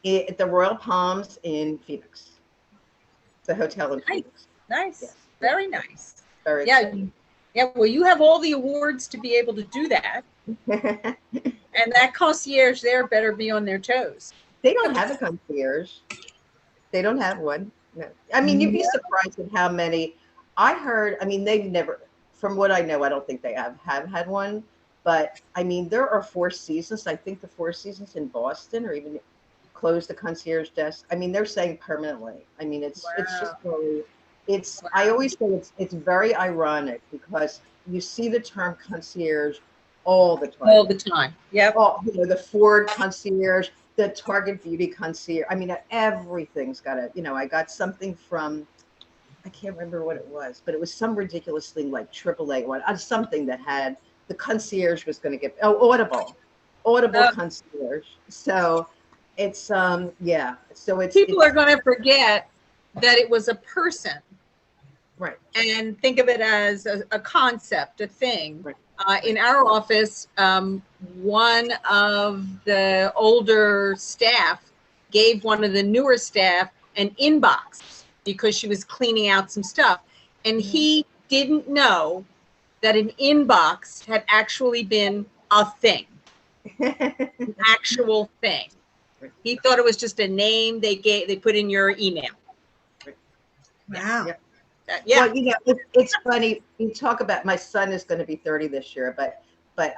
At the Royal Palms in Phoenix. The hotel in Phoenix. Nice. Yes. Very nice. Very exciting. Yeah. Well, you have all the awards to be able to do that. And that concierge there better be on their toes. They don't have a concierge. They don't have one. No. I mean, you'd be surprised at how many. I heard, they've never, from what I know, I don't think they have had one. But there are Four Seasons. I think the Four Seasons in Boston or even closed the concierge desk. They're saying permanently. It's just really, I always say it's very ironic because you see the term concierge all the time. All the time. Yep. The Ford concierge, the Target beauty concierge. Everything's got I got something from, I can't remember what it was, but it was some ridiculous thing like AAA one, something that had the concierge was going to get, Audible concierge. So it's, So people are going to forget that it was a person. Right. And think of it as a concept, a thing. Right. In our office, one of the older staff gave one of the newer staff an inbox because she was cleaning out some stuff. And he didn't know that an inbox had actually been a thing, an actual thing. He thought it was just a name they put in your email. Wow. Yeah. Well, it's funny. You talk about my son is going to be 30 this year, but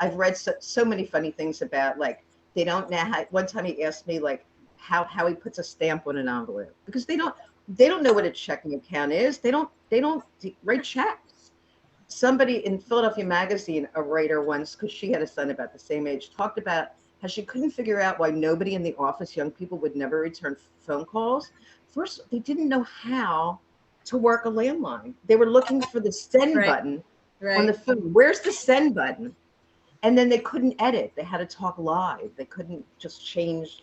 I've read so many funny things about like they don't know how. One time he asked me like how he puts a stamp on an envelope because they don't know what a checking account is. They don't write checks. somebody in Philadelphia Magazine, a writer once, because she had a son about the same age, talked about how she couldn't figure out why nobody in the office, young people, would never return phone calls. First, they didn't know how to work a landline. They were looking for the send button on the phone. Where's the send button? And then they couldn't edit. They had to talk live. They couldn't just change,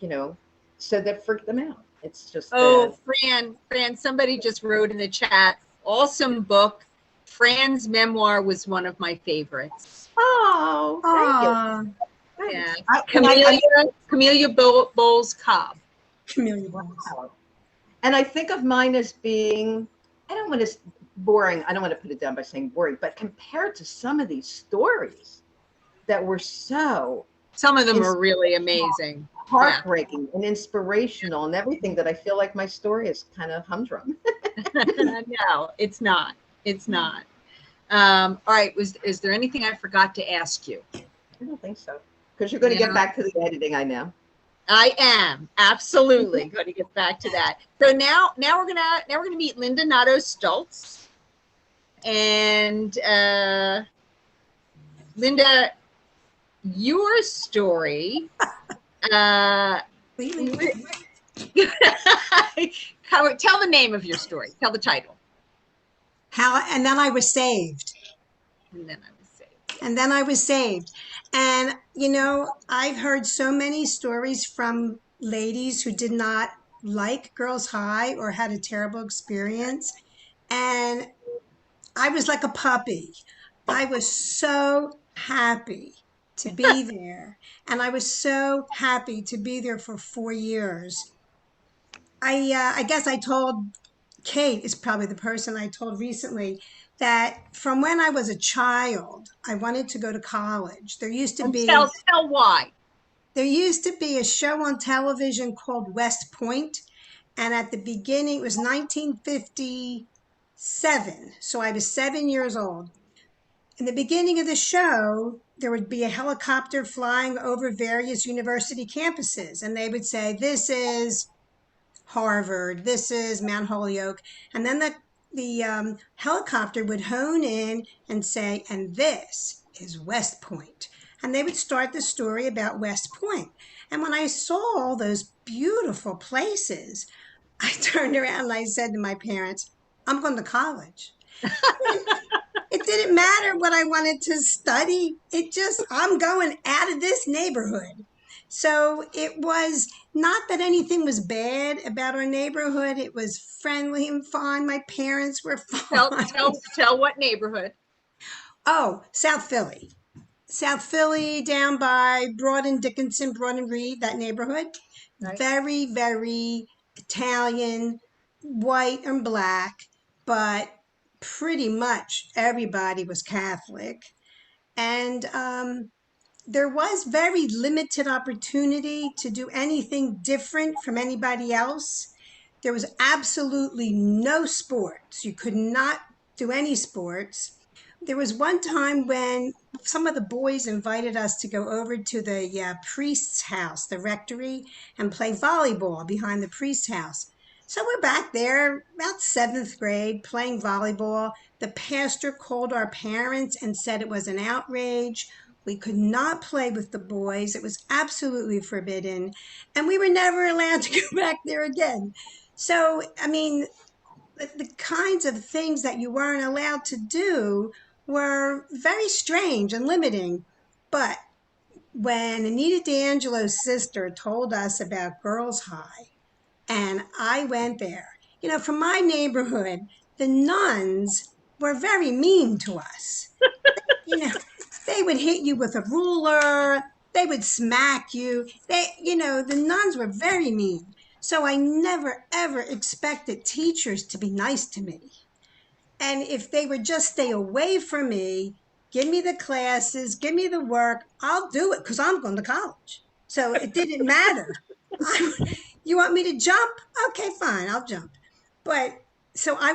so that freaked them out. It's just. Fran, somebody just wrote in the chat, awesome book. Fran's memoir was one of my favorites. Oh, thank you. Yeah. Camellia Bowles Cobb. Camellia Bowles. Wow. And I think of mine as being, I don't want to boring. I don't want to put it down by saying boring, but compared to some of these stories that were some of them are really amazing, heartbreaking and inspirational and everything, that I feel like my story is kind of humdrum. No, it's not. It's not. All right. Is there anything I forgot to ask you? I don't think so. Because you're going to get back to the editing, I know. I am absolutely going to get back to that. So now we're gonna meet Linda Nato Stultz, and Linda, your story. Tell the name of your story. Tell the title. And then I was saved. And then I was saved. And then I was saved. And, I've heard so many stories from ladies who did not like Girls High or had a terrible experience. And I was like a puppy. I was so happy to be there. And I was so happy to be there for 4 years. I guess I told Kate, is probably the person I told recently, that from when I was a child, I wanted to go to college. There used to be tell why. There used to be a show on television called West Point, and at the beginning it was 1957. So I was 7 years old. In the beginning of the show, there would be a helicopter flying over various university campuses, and they would say, "This is Harvard, this is Mount Holyoke," and then the helicopter would hone in and say, "And this is West Point." And they would start the story about West Point. And when I saw all those beautiful places, I turned around and I said to my parents, "I'm going to college." It didn't matter what I wanted to study. I'm going out of this neighborhood. So it was not that anything was bad about our neighborhood. It was friendly and fun. My parents were fun. Tell what neighborhood? Oh, South Philly. South Philly, down by Broad and Dickinson, Broad and Reed, that neighborhood. Right. Very, very Italian, white and black, but pretty much everybody was Catholic. And there was very limited opportunity to do anything different from anybody else. There was absolutely no sports. You could not do any sports. There was one time when some of the boys invited us to go over to the priest's house, the rectory, and play volleyball behind the priest's house. So we're back there, about 7th grade, playing volleyball. The pastor called our parents and said it was an outrage. We could not play with the boys. It was absolutely forbidden. And we were never allowed to go back there again. So, I mean, the kinds of things that you weren't allowed to do were very strange and limiting. But when Anita D'Angelo's sister told us about Girls High, and I went there, from my neighborhood, the nuns were very mean to us. They would hit you with a ruler. They would smack you. The nuns were very mean. So I never, ever expected teachers to be nice to me. And if they would just stay away from me, give me the classes, give me the work, I'll do it because I'm going to college. So it didn't matter. You want me to jump? Okay, fine, I'll jump. But so I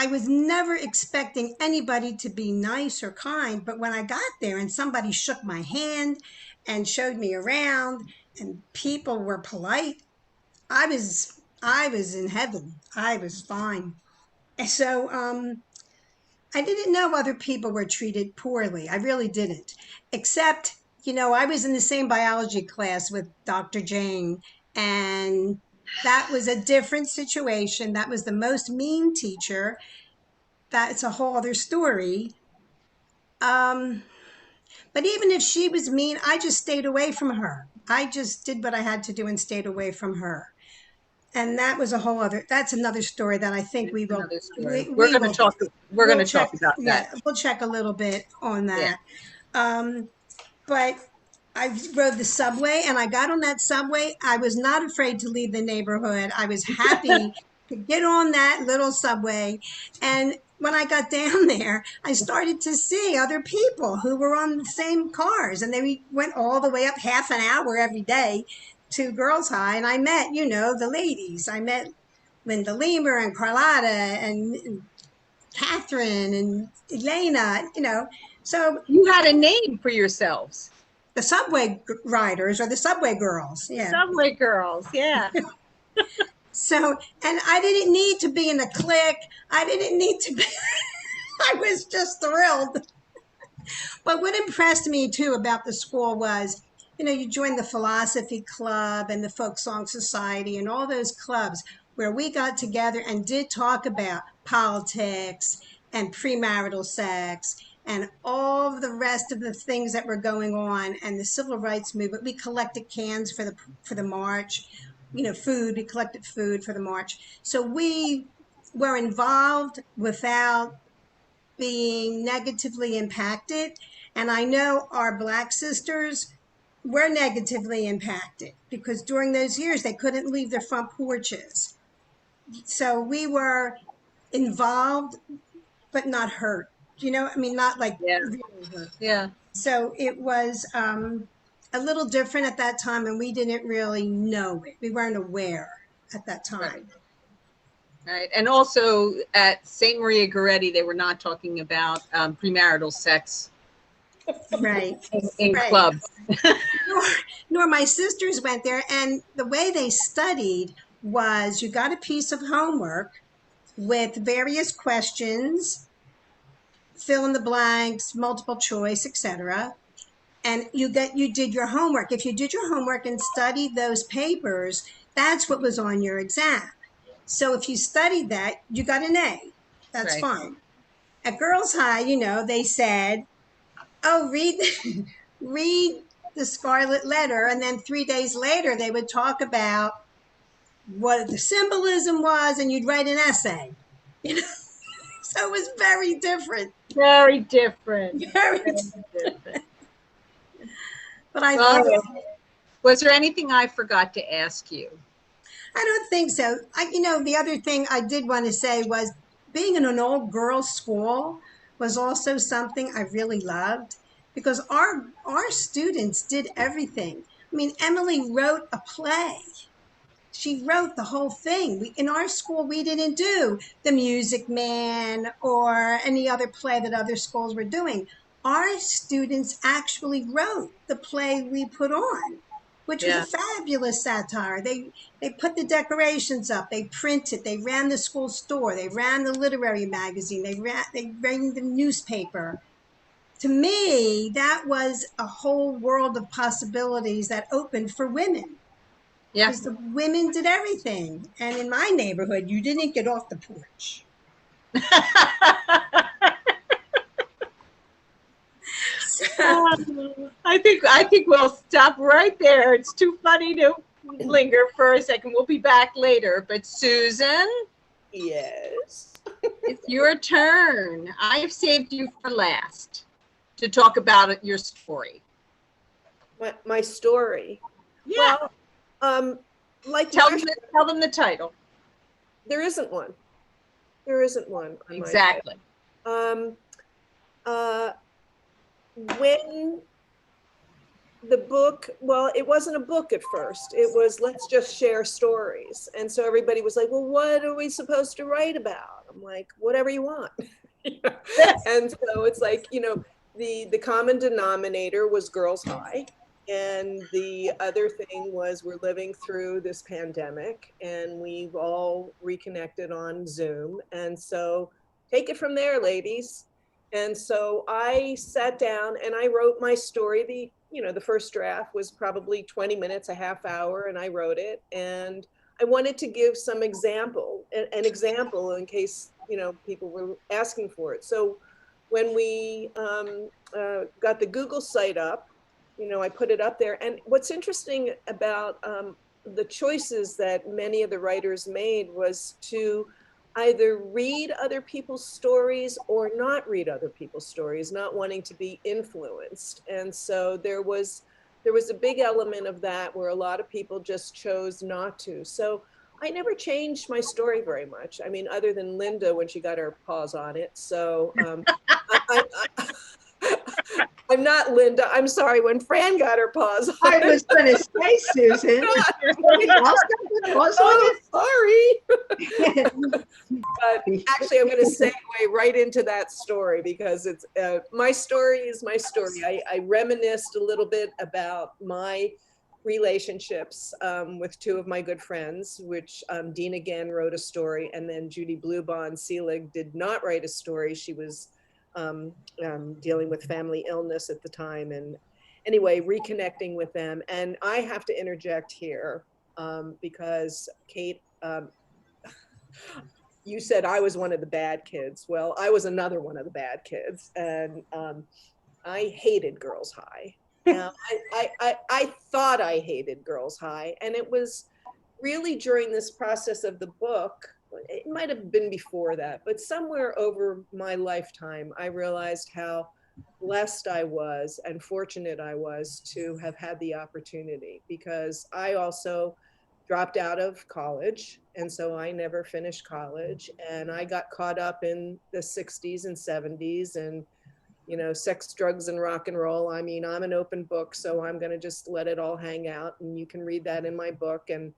was never expecting anybody to be nice or kind. But when I got there and somebody shook my hand and showed me around and people were polite, I was in heaven. I was fine. So I didn't know other people were treated poorly. I really didn't. Except, I was in the same biology class with Dr. Jane, and that was a different situation. That was the most mean teacher. That's a whole other story. Um, but even if she was mean, I just stayed away from her. I just did what I had to do and stayed away from her. And that was that's another story that I think we will, Another story. we will, We're we'll going to check. talk about Yeah, that. we'll check a little bit on Yeah. that. But I rode the subway and I got on that subway. I was not afraid to leave the neighborhood. I was happy to get on that little subway. And when I got down there, I started to see other people who were on the same cars, and they went all the way up half an hour every day to Girls High. And I met, the ladies. I met Linda Lemer and Carlotta and Catherine and Elena, So You had a name for yourselves. the subway riders or the subway girls. Yeah. Subway girls. Yeah. So, and I didn't need to be in a clique. I didn't need to be, I was just thrilled. But what impressed me too about the school was, you joined the philosophy club and the folk song society and all those clubs where we got together and did talk about politics and premarital sex and all the rest of the things that were going on and the civil rights movement. We collected cans for the march, food. We collected food for the march. So we were involved without being negatively impacted. And I know our Black sisters were negatively impacted because during those years they couldn't leave their front porches. So we were involved, but not hurt. I mean, not like Yeah. really hurt. Yeah. So it was a little different at that time, and we didn't really know it. We weren't aware at that time. Right. And also at St. Maria Goretti, they were not talking about premarital sex. Right. In Right. clubs. Nor my sisters went there. And the way they studied was you got a piece of homework with various questions, fill in the blanks, multiple choice, etc. And you did your homework. If you did your homework and studied those papers, that's what was on your exam. So if you studied that, you got an A. That's Right. fine. At Girls High, they said, oh, read the Scarlet Letter. And then 3 days later, they would talk about what the symbolism was, and you'd write an essay. So it was very different. Very different. Very different. But I loved it. Was there anything I forgot to ask you? I don't think so. The other thing I did want to say was being in an all girls school was also something I really loved because our students did everything. I mean, Emily wrote a play. She wrote the whole thing. In our school, we didn't do The Music Man or any other play that other schools were doing. Our students actually wrote the play we put on, which was a fabulous satire. They put the decorations up, they printed, they ran the school store, they ran the literary magazine, they ran the newspaper. To me, that was a whole world of possibilities that opened for women. Yeah. Because the women did everything. And in my neighborhood, you didn't get off the porch. I think we'll stop right there. It's too funny to linger for a second. We'll be back later. But Susan? Yes. It's your turn. I've saved you for last to talk about your story. My story. Yeah. Well, like tell them the title. There isn't one. There isn't one. Exactly. When the book, well, it wasn't a book at first. It was, let's just share stories. And so everybody was like, well, what are we supposed to write about? I'm like, whatever you want. And so it's like, the common denominator was Girls High. And the other thing was we're living through this pandemic and we've all reconnected on Zoom. And so take it from there, ladies. And so I sat down and I wrote my story. The first draft was probably 20 minutes, a half hour, and I wrote it. And I wanted to give some an example in case, people were asking for it. So when we got the Google site up, I put it up there. And what's interesting about the choices that many of the writers made was to either read other people's stories or not read other people's stories, not wanting to be influenced. And so there was a big element of that where a lot of people just chose not to. So I never changed my story very much. I mean, other than Linda when she got her paws on it. So I'm not Linda. I'm sorry. When Fran got her paws on I was going to say, Susan. Oh, sorry. But actually, I'm going to segue right into that story because it's my story is my story. I reminisced a little bit about my relationships with two of my good friends, which Dean again wrote a story, and then Judy Bluebond Seelig did not write a story. She was dealing with family illness at the time, and anyway, reconnecting with them. And I have to interject here because Kate, you said I was one of the bad kids. Well, I was another one of the bad kids, and I hated Girls High. Now, I thought I hated Girls High, and it was really during this process of the book. It might have been before that, but somewhere over my lifetime, I realized how blessed I was and fortunate I was to have had the opportunity, because I also dropped out of college. And so I never finished college, and I got caught up in the 60s and 70s and, sex, drugs, and rock and roll. I mean, I'm an open book, so I'm going to just let it all hang out, and you can read that in my book and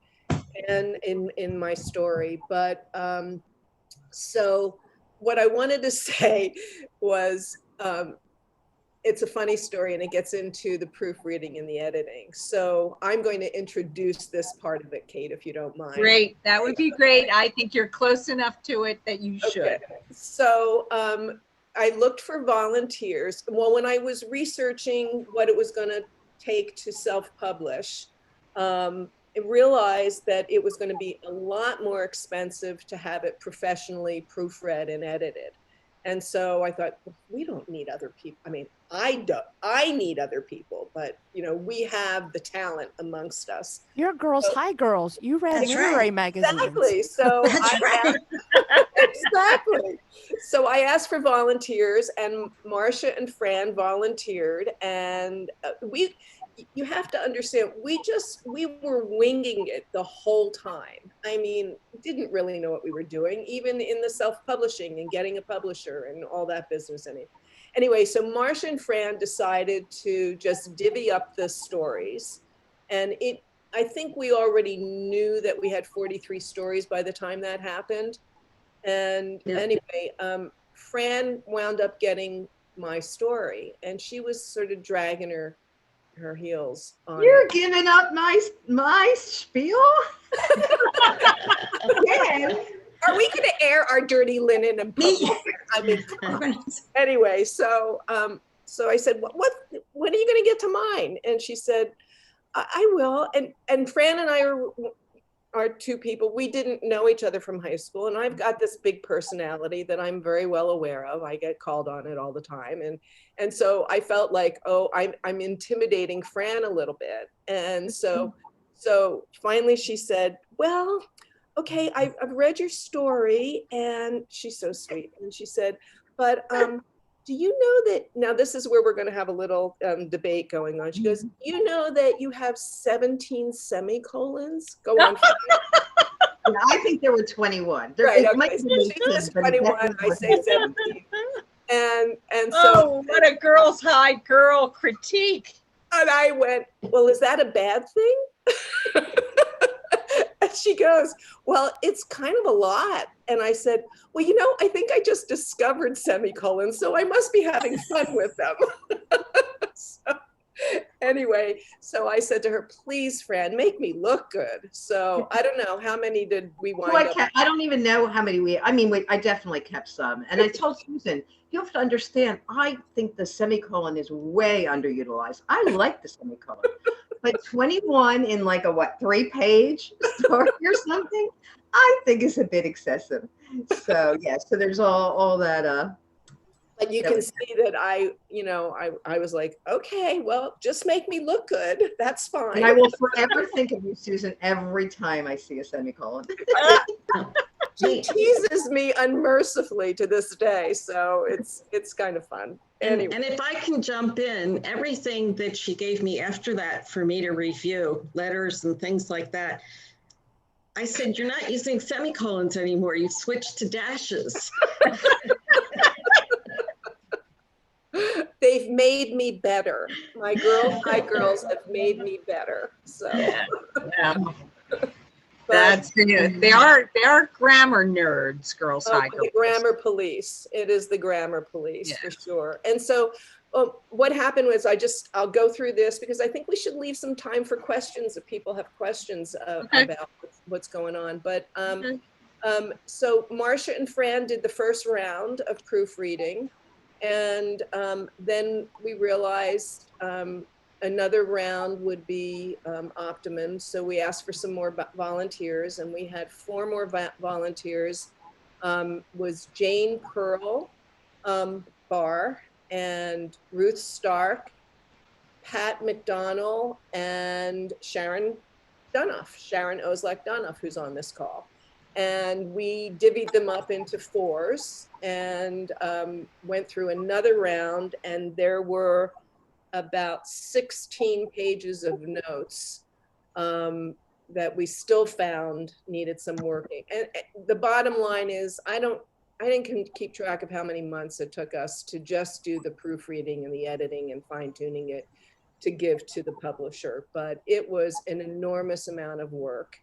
in my story. But so what I wanted to say was, it's a funny story, and it gets into the proofreading and the editing. So I'm going to introduce this part of it, Kate, if you don't mind. Great. That would be great. I think you're close enough to it that you should. Okay. So I looked for volunteers. Well, when I was researching what it was going to take to self-publish, I realized that it was going to be a lot more expensive to have it professionally proofread and edited. And so I thought, well, we don't need other people. I mean, I need other people, but we have the talent amongst us. You're Girls High girls. You read literary magazines. Exactly. So exactly. So I asked for volunteers, and Marcia and Fran volunteered, and you have to understand, we were winging it the whole time. I mean, didn't really know what we were doing, even in the self-publishing and getting a publisher and all that business. Anyway, so Marcia and Fran decided to just divvy up the stories. And I think we already knew that we had 43 stories by the time that happened. And anyway, Fran wound up getting my story, and she was sort of dragging her heels on. You're giving up my spiel? Again, are we going to air our dirty linen and public? I mean, anyway, so I said, when are you going to get to mine? And she said, I will. And Fran and I are two people. We didn't know each other from high school, and I've got this big personality that I'm very well aware of. I get called on it all the time, and so I felt like, oh, I'm intimidating Fran a little bit. And so finally she said, well, okay, I've read your story. And she's so sweet, and she said, but do you know that, now this is where we're going to have a little debate going on. She goes, you know that you have 17 semicolons? Go on. Yeah, I think there were 21. Right, okay. So she says 21, I say 17. And so, what a Girls High girl critique. And I went, well, is that a bad thing? And she goes, well, it's kind of a lot. And I said, well, I think I just discovered semicolons, so I must be having fun with them. Anyway, so I said to her, please, Fran, make me look good. So I don't know, how many did we So wind up? I don't even know how many I definitely kept some. And I told Susan, you have to understand, I think the semicolon is way underutilized. I like the semicolon. But 21 in like a 3-page story or something, I think is a bit excessive. So yeah, so there's all that But you that can was- see that I was like, okay, well, just make me look good. That's fine. and I will forever think of you, Susan, every time I see a semicolon. She teases me unmercifully to this day, so it's kind of fun. Anyway. And if I can jump in, everything that she gave me after that for me to review, letters and things like that, I said, you're not using semicolons anymore. You've switched to dashes. They've made me better. My girls have made me better. So Yeah. but They are grammar nerds, girls high the girls. grammar police. It is the grammar police Yeah. for sure. And so what happened was I'll go through this because I think we should leave some time for questions if people have questions Okay. about what's going on. But Okay. so Marcia and Fran did the first round of proofreading. And then we realized another round would be optimum. So we asked for some more volunteers, and we had 4 more volunteers. Was Jane Pearl Barr and Ruth Stark, Pat McDonnell, and Sharon Oslak Dunoff, who's on this call. And we divvied them up into 4s and went through another round, and there were about 16 pages of notes that we still found needed some working. And the bottom line is, I didn't keep track of how many months it took us to just do the proofreading and the editing and fine tuning it to give to the publisher, but it was an enormous amount of work.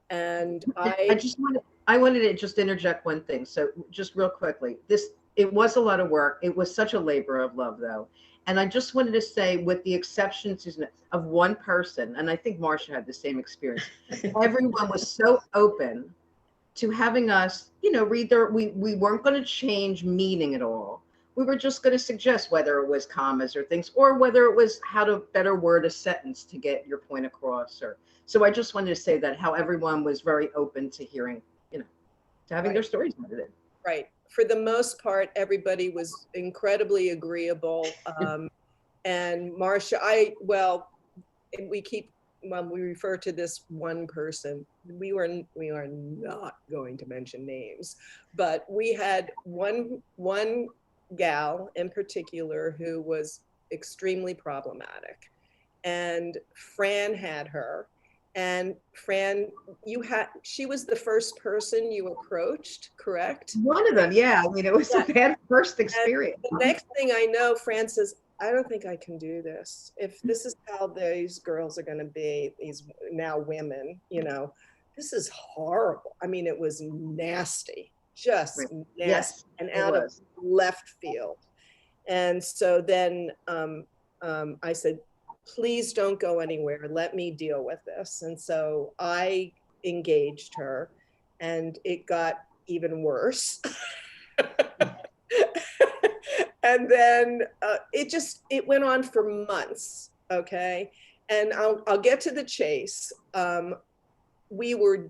And I wanted to just interject one thing. So just real quickly, it was a lot of work. It was such a labor of love, though. And I just wanted to say, with the exception, Susan, of one person, and I think Marcia had the same experience, everyone was so open to having us, read we weren't going to change meaning at all. We were just going to suggest whether it was commas or things, or whether it was how to better word a sentence to get your point across. So I just wanted to say that how everyone was very open to hearing, to having their stories edited. Right. For the most part, everybody was incredibly agreeable. And Marcia, we refer to this one person. We are not going to mention names, but we had one gal in particular who was extremely problematic, and Fran had her. And Fran, she was the first person you approached, correct? One of them, yeah. I mean, it was a bad first experience. And the next thing I know, Fran says, I don't think I can do this. If this is how these girls are going to be, these now women, this is horrible. I mean, it was nasty, just nasty, yes, and out of left field. And so then I said, please don't go anywhere. Let me deal with this. And so I engaged her, and it got even worse. And then it went on for months. Okay. And I'll get to the chase. We were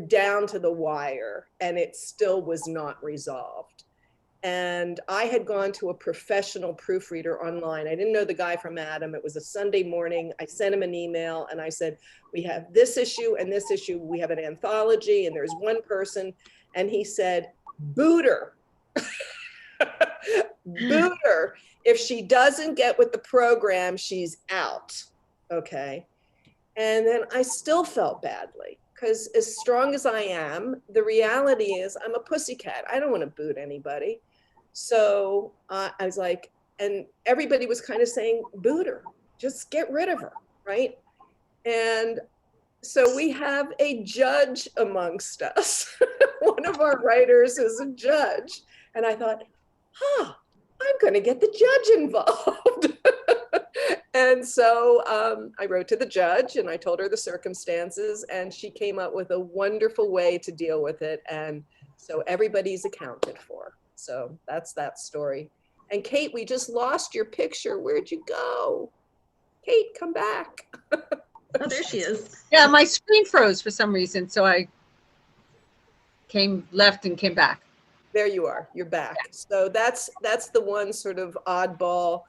down to the wire, and it still was not resolved. And I had gone to a professional proofreader online. I didn't know the guy from Adam. It was a Sunday morning. I sent him an email and I said, we have this issue and this issue. We have an anthology and there's one person. And he said, boot her. Boot her. If she doesn't get with the program, she's out. Okay. And then I still felt badly, because as strong as I am, the reality is I'm a pussycat. I don't want to boot anybody. So I was like, and everybody was kind of saying, boot her, just get rid of her, right? And so we have a judge amongst us. One of our writers is a judge. And I thought, I'm going to get the judge involved. And so I wrote to the judge and I told her the circumstances, and she came up with a wonderful way to deal with it. And so everybody's accounted for. So that's that story. And Kate, we just lost your picture. Where'd you go? Kate, come back. Oh, there she is. Yeah, my screen froze for some reason, so I left and came back. There you are. You're back. So that's the one sort of oddball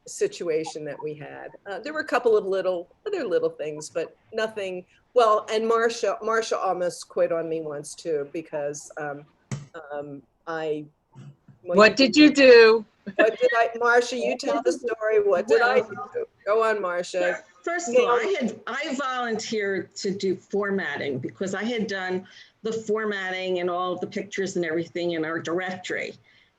situation that we had. There were a couple of other little things, but nothing. Well, and Marcia almost quit on me once too because I. Well, What did you do? What did I, Marcia? You tell the story. What did I do? Go on, Marcia. First of all, I volunteered to do formatting because I had done the formatting and all of the pictures and everything in our directory.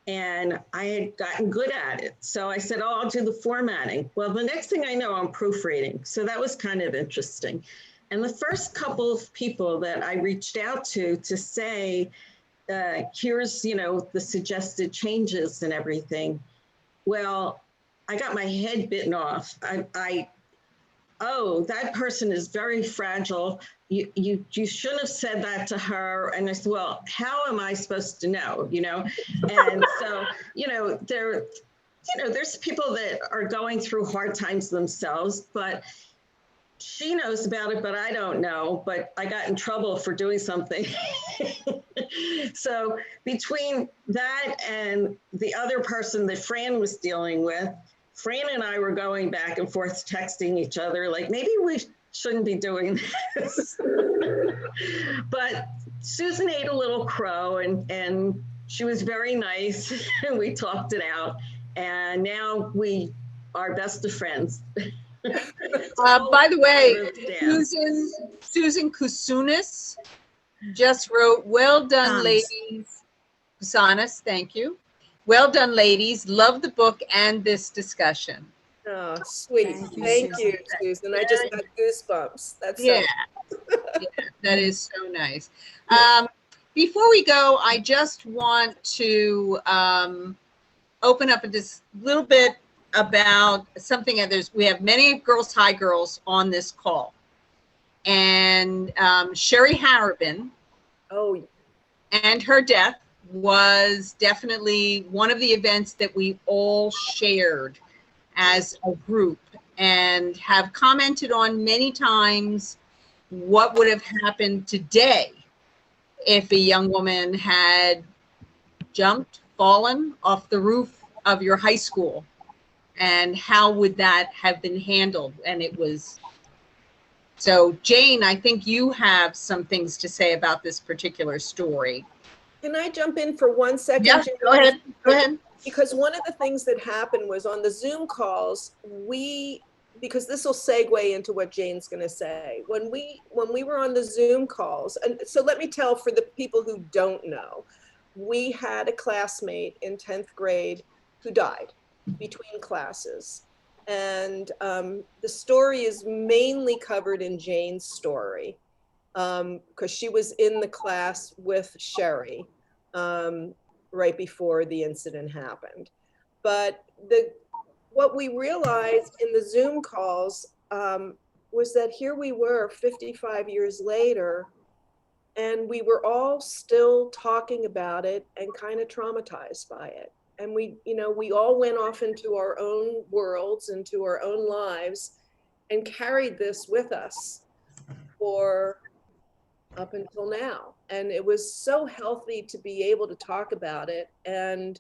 And I had gotten good at it. So I said, oh, I'll do the formatting. Well, the next thing I know, I'm proofreading. So that was kind of interesting. And the first couple of people that I reached out to say, here's, the suggested changes and everything. Well, I got my head bitten off. Oh, that person is very fragile. You shouldn't have said that to her. And I said, well, how am I supposed to know, And so, there's people that are going through hard times themselves, but she knows about it, but I don't know, but I got in trouble for doing something. So between that and the other person that Fran was dealing with, Fran and I were going back and forth texting each other, like, maybe we shouldn't be doing this. But Susan ate a little crow and she was very nice. And we talked it out. And now we are best of friends. By the way, Susan Kusunis just wrote, well done, ladies. Kusanis, thank you. Well done, ladies. Love the book and this discussion. Oh, sweet. Thank you, Susan. I just got goosebumps. That's so that is so nice. Before we go, I just want to open up this little bit about something. We have many Girls High girls on this call, and Sherry Harabin, and her death was definitely one of the events that we all shared as a group and have commented on many times what would have happened today if a young woman had fallen off the roof of your high school, and how would that have been handled. And it was, so Jane, I think you have some things to say about this particular story. Can I jump in for 1 second? Yeah, go ahead. Because one of the things that happened was on the Zoom calls, because this will segue into what Jane's going to say. When we were on the Zoom calls, and so let me tell for the people who don't know, we had a classmate in 10th grade who died between classes. And the story is mainly covered in Jane's story because she was in the class with Sherry right before the incident happened. But what we realized in the Zoom calls was that here we were 55 years later, and we were all still talking about it and kind of traumatized by it. And we all went off into our own worlds, into our own lives, and carried this with us for up until now. And it was so healthy to be able to talk about it. And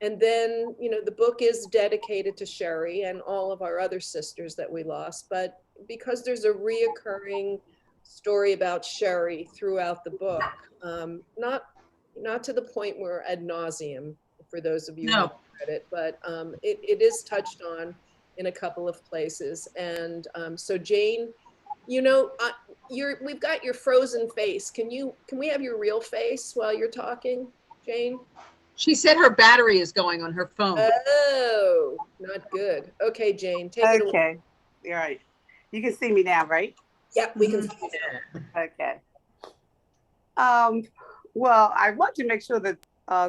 then, the book is dedicated to Sherry and all of our other sisters that we lost. But because there's a reoccurring story about Sherry throughout the book, not to the point where ad nauseum, for those of you who haven't read it, but it is touched on in a couple of places. And so Jane, we've got your frozen face. Can we have your real face while you're talking, Jane? She said her battery is going on her phone. Oh, not good. Okay, Jane, take it away. Okay, all right. You can see me now, right? Yep, we can see you now. Okay. Well, I want to make sure that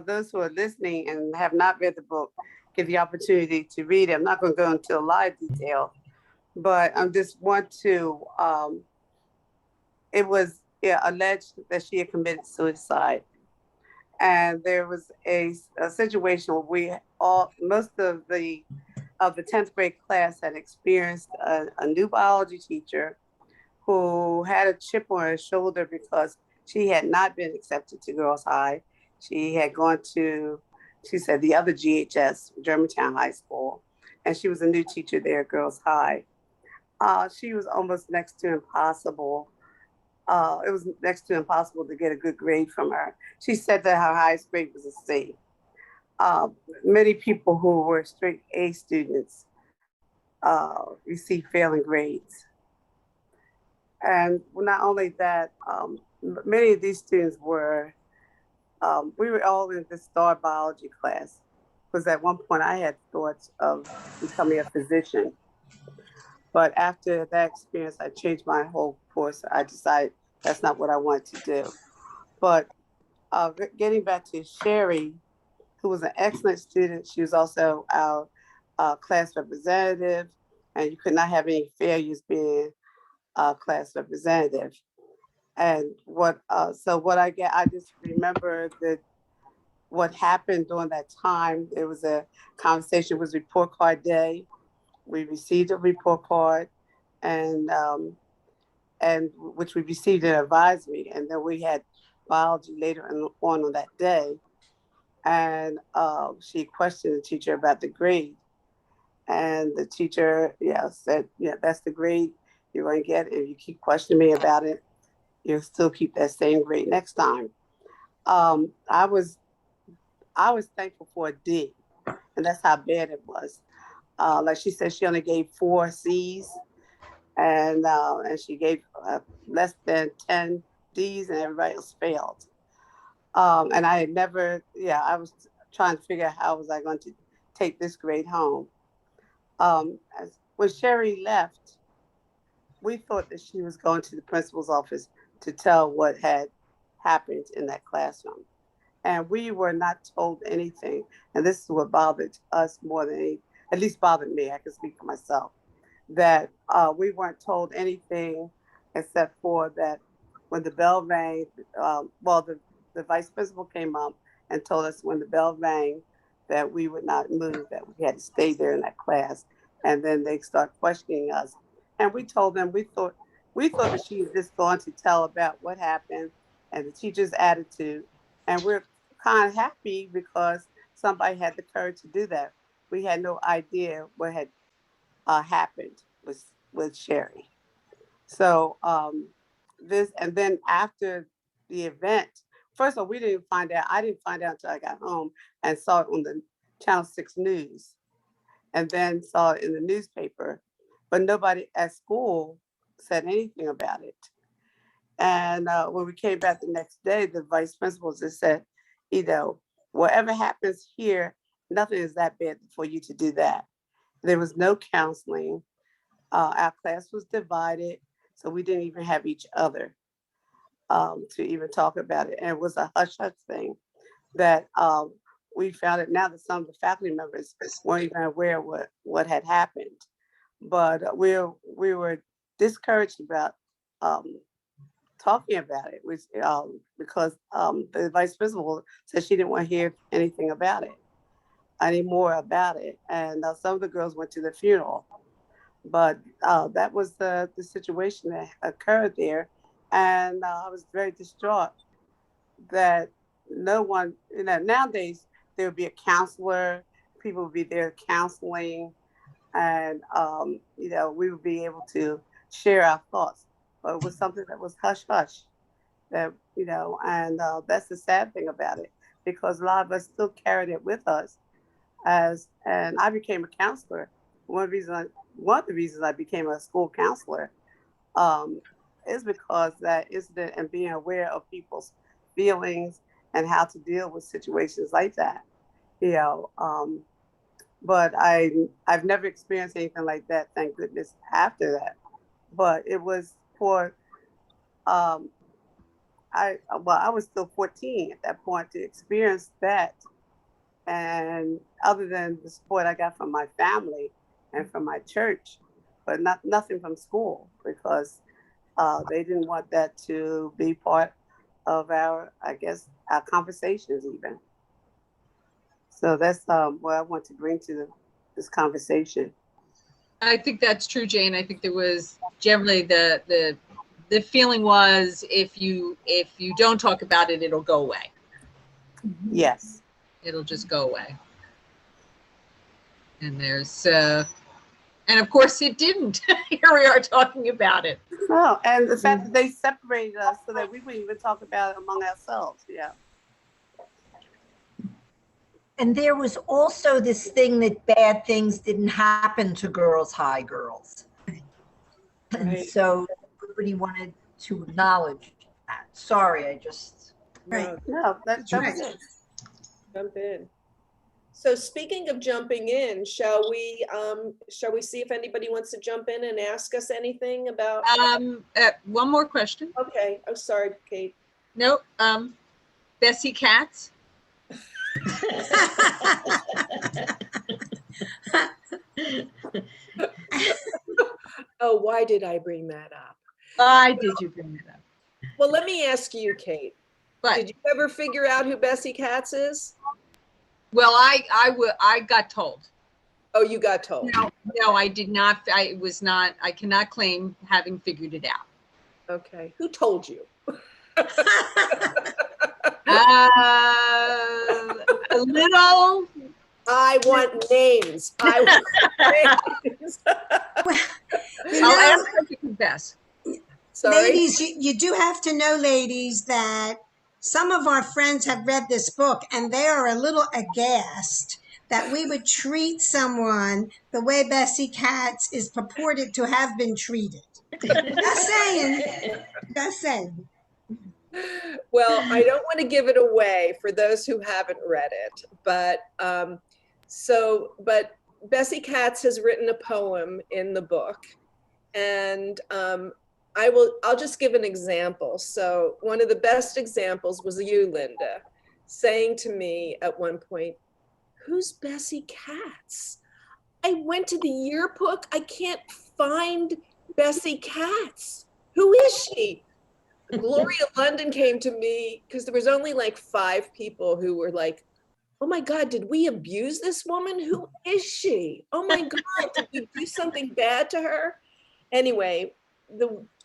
those who are listening and have not read the book get the opportunity to read it. I'm not going to go into a lot of detail, but I just want to, it was alleged that she had committed suicide. And there was a situation where most of the 10th grade class had experienced a new biology teacher who had a chip on her shoulder because she had not been accepted to Girls High. She had gone to, she said, the other GHS, Germantown High School, and she was a new teacher there at Girls High. She was almost next to impossible. It was next to impossible to get a good grade from her. She said that her highest grade was a C. Many people who were straight A students received failing grades. And not only that, many of these students were, we were all in the star biology class, because at one point I had thoughts of becoming a physician. But after that experience, I changed my whole course. I decided that's not what I wanted to do. But getting back to Sherry, who was an excellent student, she was also our class representative, and you could not have any failures being a class representative. And what I just remember that what happened during that time. There was a conversation, it was report card day. We received a report card, and which we received an advisory, and then we had biology later on that day. And she questioned the teacher about the grade, and the teacher, said, that's the grade you're going to get. If you keep questioning me about it, you'll still keep that same grade next time. I was thankful for a D, and that's how bad it was. Like she said, she only gave 4 C's, and she gave less than 10 D's, and everybody else failed. And I had never, I was trying to figure out how was I going to take this grade home. When Sherry left, we thought that she was going to the principal's office to tell what had happened in that classroom. And we were not told anything. And this is what bothered us more than at least bothered me. I can speak for myself. That we weren't told anything except for that when the bell rang, the vice principal came up and told us when the bell rang that we would not move, that we had to stay there in that class. And then they start questioning us. And we told them we thought that she was just going to tell about what happened and the teacher's attitude. And we're kind of happy because somebody had the courage to do that. We had no idea what had happened with Sherry. So and then after the event, first of all, we didn't find out. I didn't find out until I got home and saw it on the Channel 6 News, and then saw it in the newspaper. But nobody at school said anything about it. And when we came back the next day, the vice principal just said, whatever happens here, nothing is that bad for you to do that. There was no counseling. Our class was divided, so we didn't even have each other to even talk about it. And it was a hush-hush thing that we found it now that some of the faculty members weren't even aware what had happened. But we were discouraged about talking about it, which, because the vice principal said she didn't want to hear anything about it, anymore about it. And some of the girls went to the funeral. But that was the situation that occurred there. And I was very distraught that no one, nowadays there would be a counselor, people would be there counseling, and, we would be able to share our thoughts. But it was something that was hush hush, that, and that's the sad thing about it, because a lot of us still carried it with us. And I became a counselor. One of the reasons I became a school counselor is because that incident and being aware of people's feelings and how to deal with situations like that. But I've never experienced anything like that, thank goodness, after that. But it was for I was still 14 at that point to experience that And other than the support I got from my family and from my church, but nothing from school, because they didn't want that to be part of our, I guess, our conversations even. So that's what I want to bring to this conversation. I think that's true, Jane. I think there was generally the feeling was if you don't talk about it, it'll go away. Yes. It'll just go away. And there's and of course it didn't. Here we are talking about it. No, and the fact that they separated us so that we wouldn't even talk about it among ourselves. Yeah. And there was also this thing that bad things didn't happen to girls, high girls. And Right. so everybody wanted to acknowledge that. Sorry, I just. Right. No, that's Right. it. Jump in. So speaking of jumping in, shall we see if anybody wants to jump in and ask us anything about? One more question. Okay. Oh, sorry, Kate. Nope. Bessie Katz. Oh, why did I bring that up? Why did you bring it up? Well, let me ask you, Kate. But Did you ever figure out who Bessie Katz is? well, I got told. Oh, you got told. No, I did not. I cannot claim having figured it out. Okay. Who told you? A little. I want names. I want names. You I'll know, ask her to confess. Sorry. ladies, you do have to know, ladies, that some of our friends have read this book and they are a little aghast that we would treat someone the way Bessie Katz is purported to have been treated. Just saying. Just saying. Well, I don't want to give it away for those who haven't read it, but but Bessie Katz has written a poem in the book, and I'll just give an example. So one of the best examples was you, Linda, saying to me at one point, "Who's Bessie Katz? I went to the yearbook. I can't find Bessie Katz. Who is she?" Gloria London came to me because there was only like 5 people who were like, "Oh my God, did we abuse this woman? Who is she? Oh my God, did we do something bad to her?" Anyway,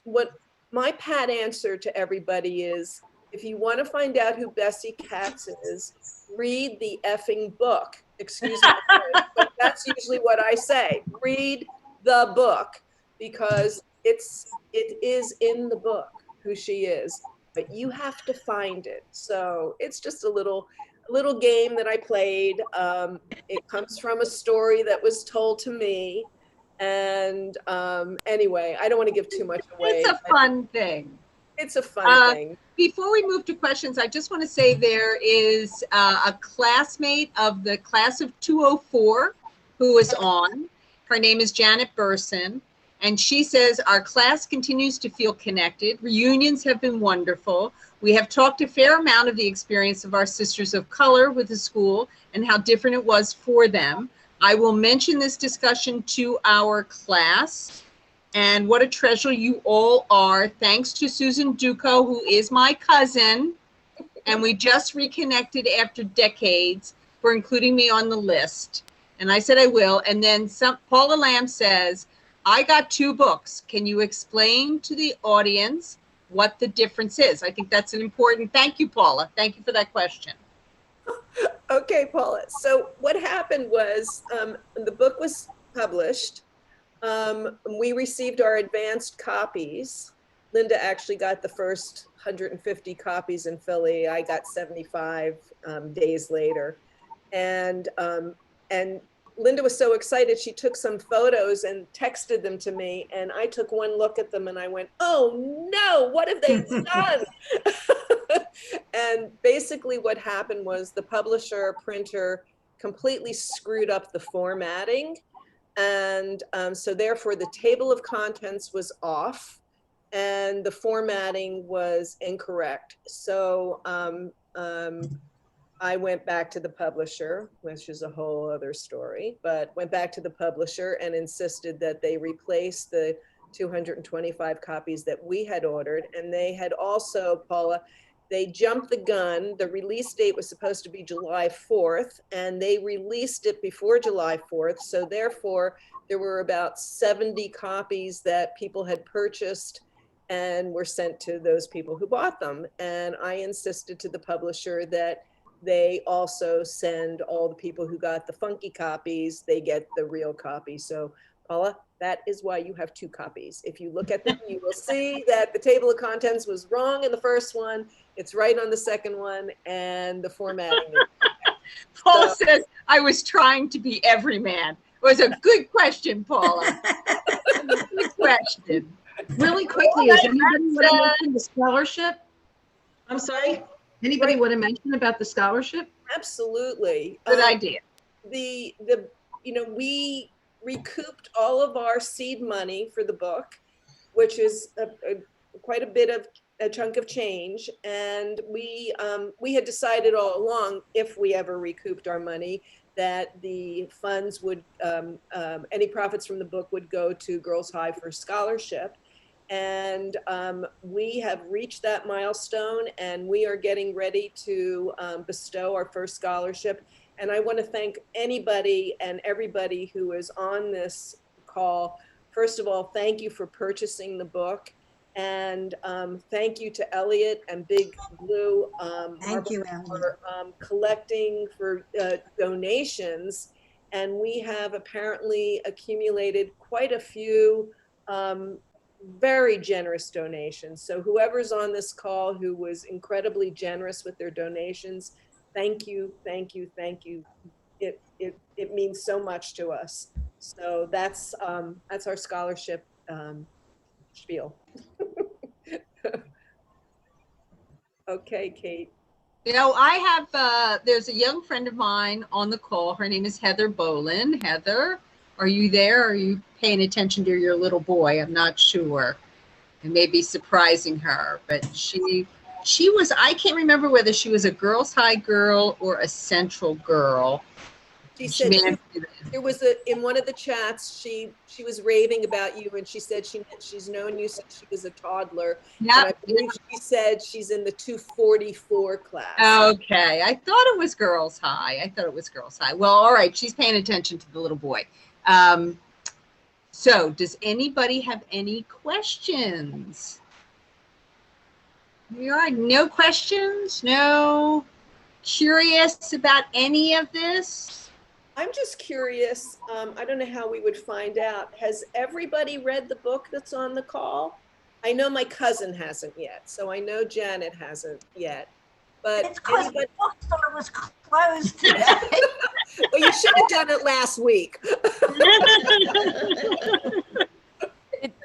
what my pat answer to everybody is, if you want to find out who Bessie Katz is, read the effing book. Excuse me, but that's usually what I say. Read the book, because it is in the book who she is, but you have to find it. So it's just a little game that I played. It comes from a story that was told to me. And anyway, I don't want to give too much away. It's a fun thing. It's a fun thing. Before we move to questions, I just want to say there is a classmate of the class of 204 who is on. Her name is Janet Burson. And she says, our class continues to feel connected. Reunions have been wonderful. We have talked a fair amount of the experience of our sisters of color with the school and how different it was for them. I will mention this discussion to our class. And what a treasure you all are. Thanks to Susan Duco, who is my cousin. And we just reconnected after decades for including me on the list. And I said I will. And then Paula Lamb says, I got 2 books. Can you explain to the audience what the difference is? I think that's an important, thank you, Paula. Thank you for that question. Okay, Paula. So what happened was the book was published. We received our advanced copies. Linda actually got the first 150 copies in Philly. I got 75 days later. And Linda was so excited, she took some photos and texted them to me, and I took one look at them and I went, "Oh no, what have they done?" And basically what happened was the publisher printer completely screwed up the formatting. And so therefore the table of contents was off and the formatting was incorrect. So I went back to the publisher, which is a whole other story, but went back to the publisher and insisted that they replace the 225 copies that we had ordered. And they had also, Paula, they jumped the gun. The release date was supposed to be July 4th, and they released it before July 4th. So therefore, there were about 70 copies that people had purchased and were sent to those people who bought them. And I insisted to the publisher that they also send all the people who got the funky copies, they get the real copy. So Paula, that is why you have 2 copies. If you look at them, you will see that the table of contents was wrong in the first one. It's right on the second one, and the formatting. Paul says, I was trying to be every man. It was a good question, Paula. Good question. Really quickly, is anybody want to mention the scholarship? I'm sorry? Anybody want to mention about the scholarship? Absolutely. Good idea. We recouped all of our seed money for the book, which is quite a bit of a chunk of change. And we had decided all along, if we ever recouped our money, that the funds would, any profits from the book would go to Girls High for scholarship. And we have reached that milestone, and we are getting ready to bestow our first scholarship. And I want to thank anybody and everybody who is on this call. First of all, thank you for purchasing the book. And thank you to Elliot and Big Blue Thank you, Elliot. for collecting for donations. And we have apparently accumulated quite a few very generous donations. So whoever's on this call who was incredibly generous with their donations, thank you, thank you, thank you. It means so much to us. So that's our scholarship spiel. Okay, Kate. You know, I have, there's a young friend of mine on the call. Her name is Heather Bolin. Heather, are you there? Are you paying attention to your little boy? I'm not sure. It may be surprising her, but she was, I can't remember whether she was a Girls High girl or a Central girl. She said there was in one of the chats, she was raving about you, and she said she's known you since she was a toddler. Yeah. I believe she said she's in the 244 class. Okay, I thought it was Girls High. Well, all right, she's paying attention to the little boy. So does anybody have any questions? No questions? No curious about any of this? I'm just curious. I don't know how we would find out. Has everybody read the book that's on the call? I know my cousin hasn't yet, so I know Janet hasn't yet. But It's because the bookstore was closed today. Well, you should have done it last week.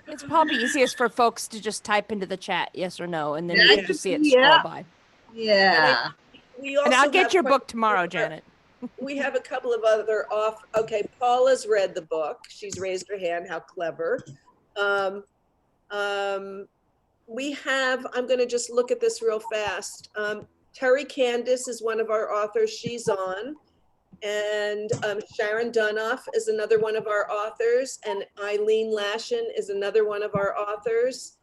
It's probably easiest for folks to just type into the chat yes or no, and then you That can just see it could be, scroll yeah. by. Yeah. And I'll get your book tomorrow, Janet. We have a couple of other okay, Paula's read the book. She's raised her hand. How clever. We have, I'm going to just look at this real fast. Terry Candice is one of our authors. She's on. And Sharon Dunoff is another one of our authors. And Eileen Lashin is another one of our authors.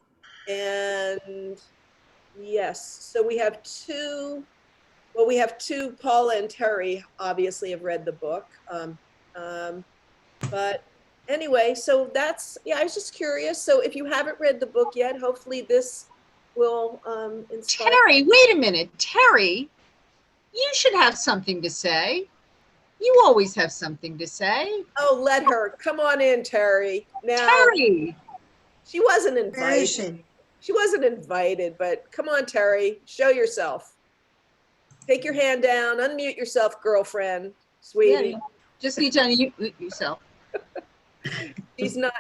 And yes, so we have two. Well, we have two. Paula and Terry obviously have read the book. But anyway, so that's, yeah, I was just curious. So if you haven't read the book yet, hopefully this will inspire. Terry, wait a minute. Terry, you should have something to say. You always have something to say. Oh, let her. Come on in, Terry. Now, Terry. she wasn't Where is invited. she? She wasn't invited, but come on, Terry, show yourself. Take your hand down, unmute yourself, girlfriend, sweetie. Yeah, just need to unmute yourself. She's not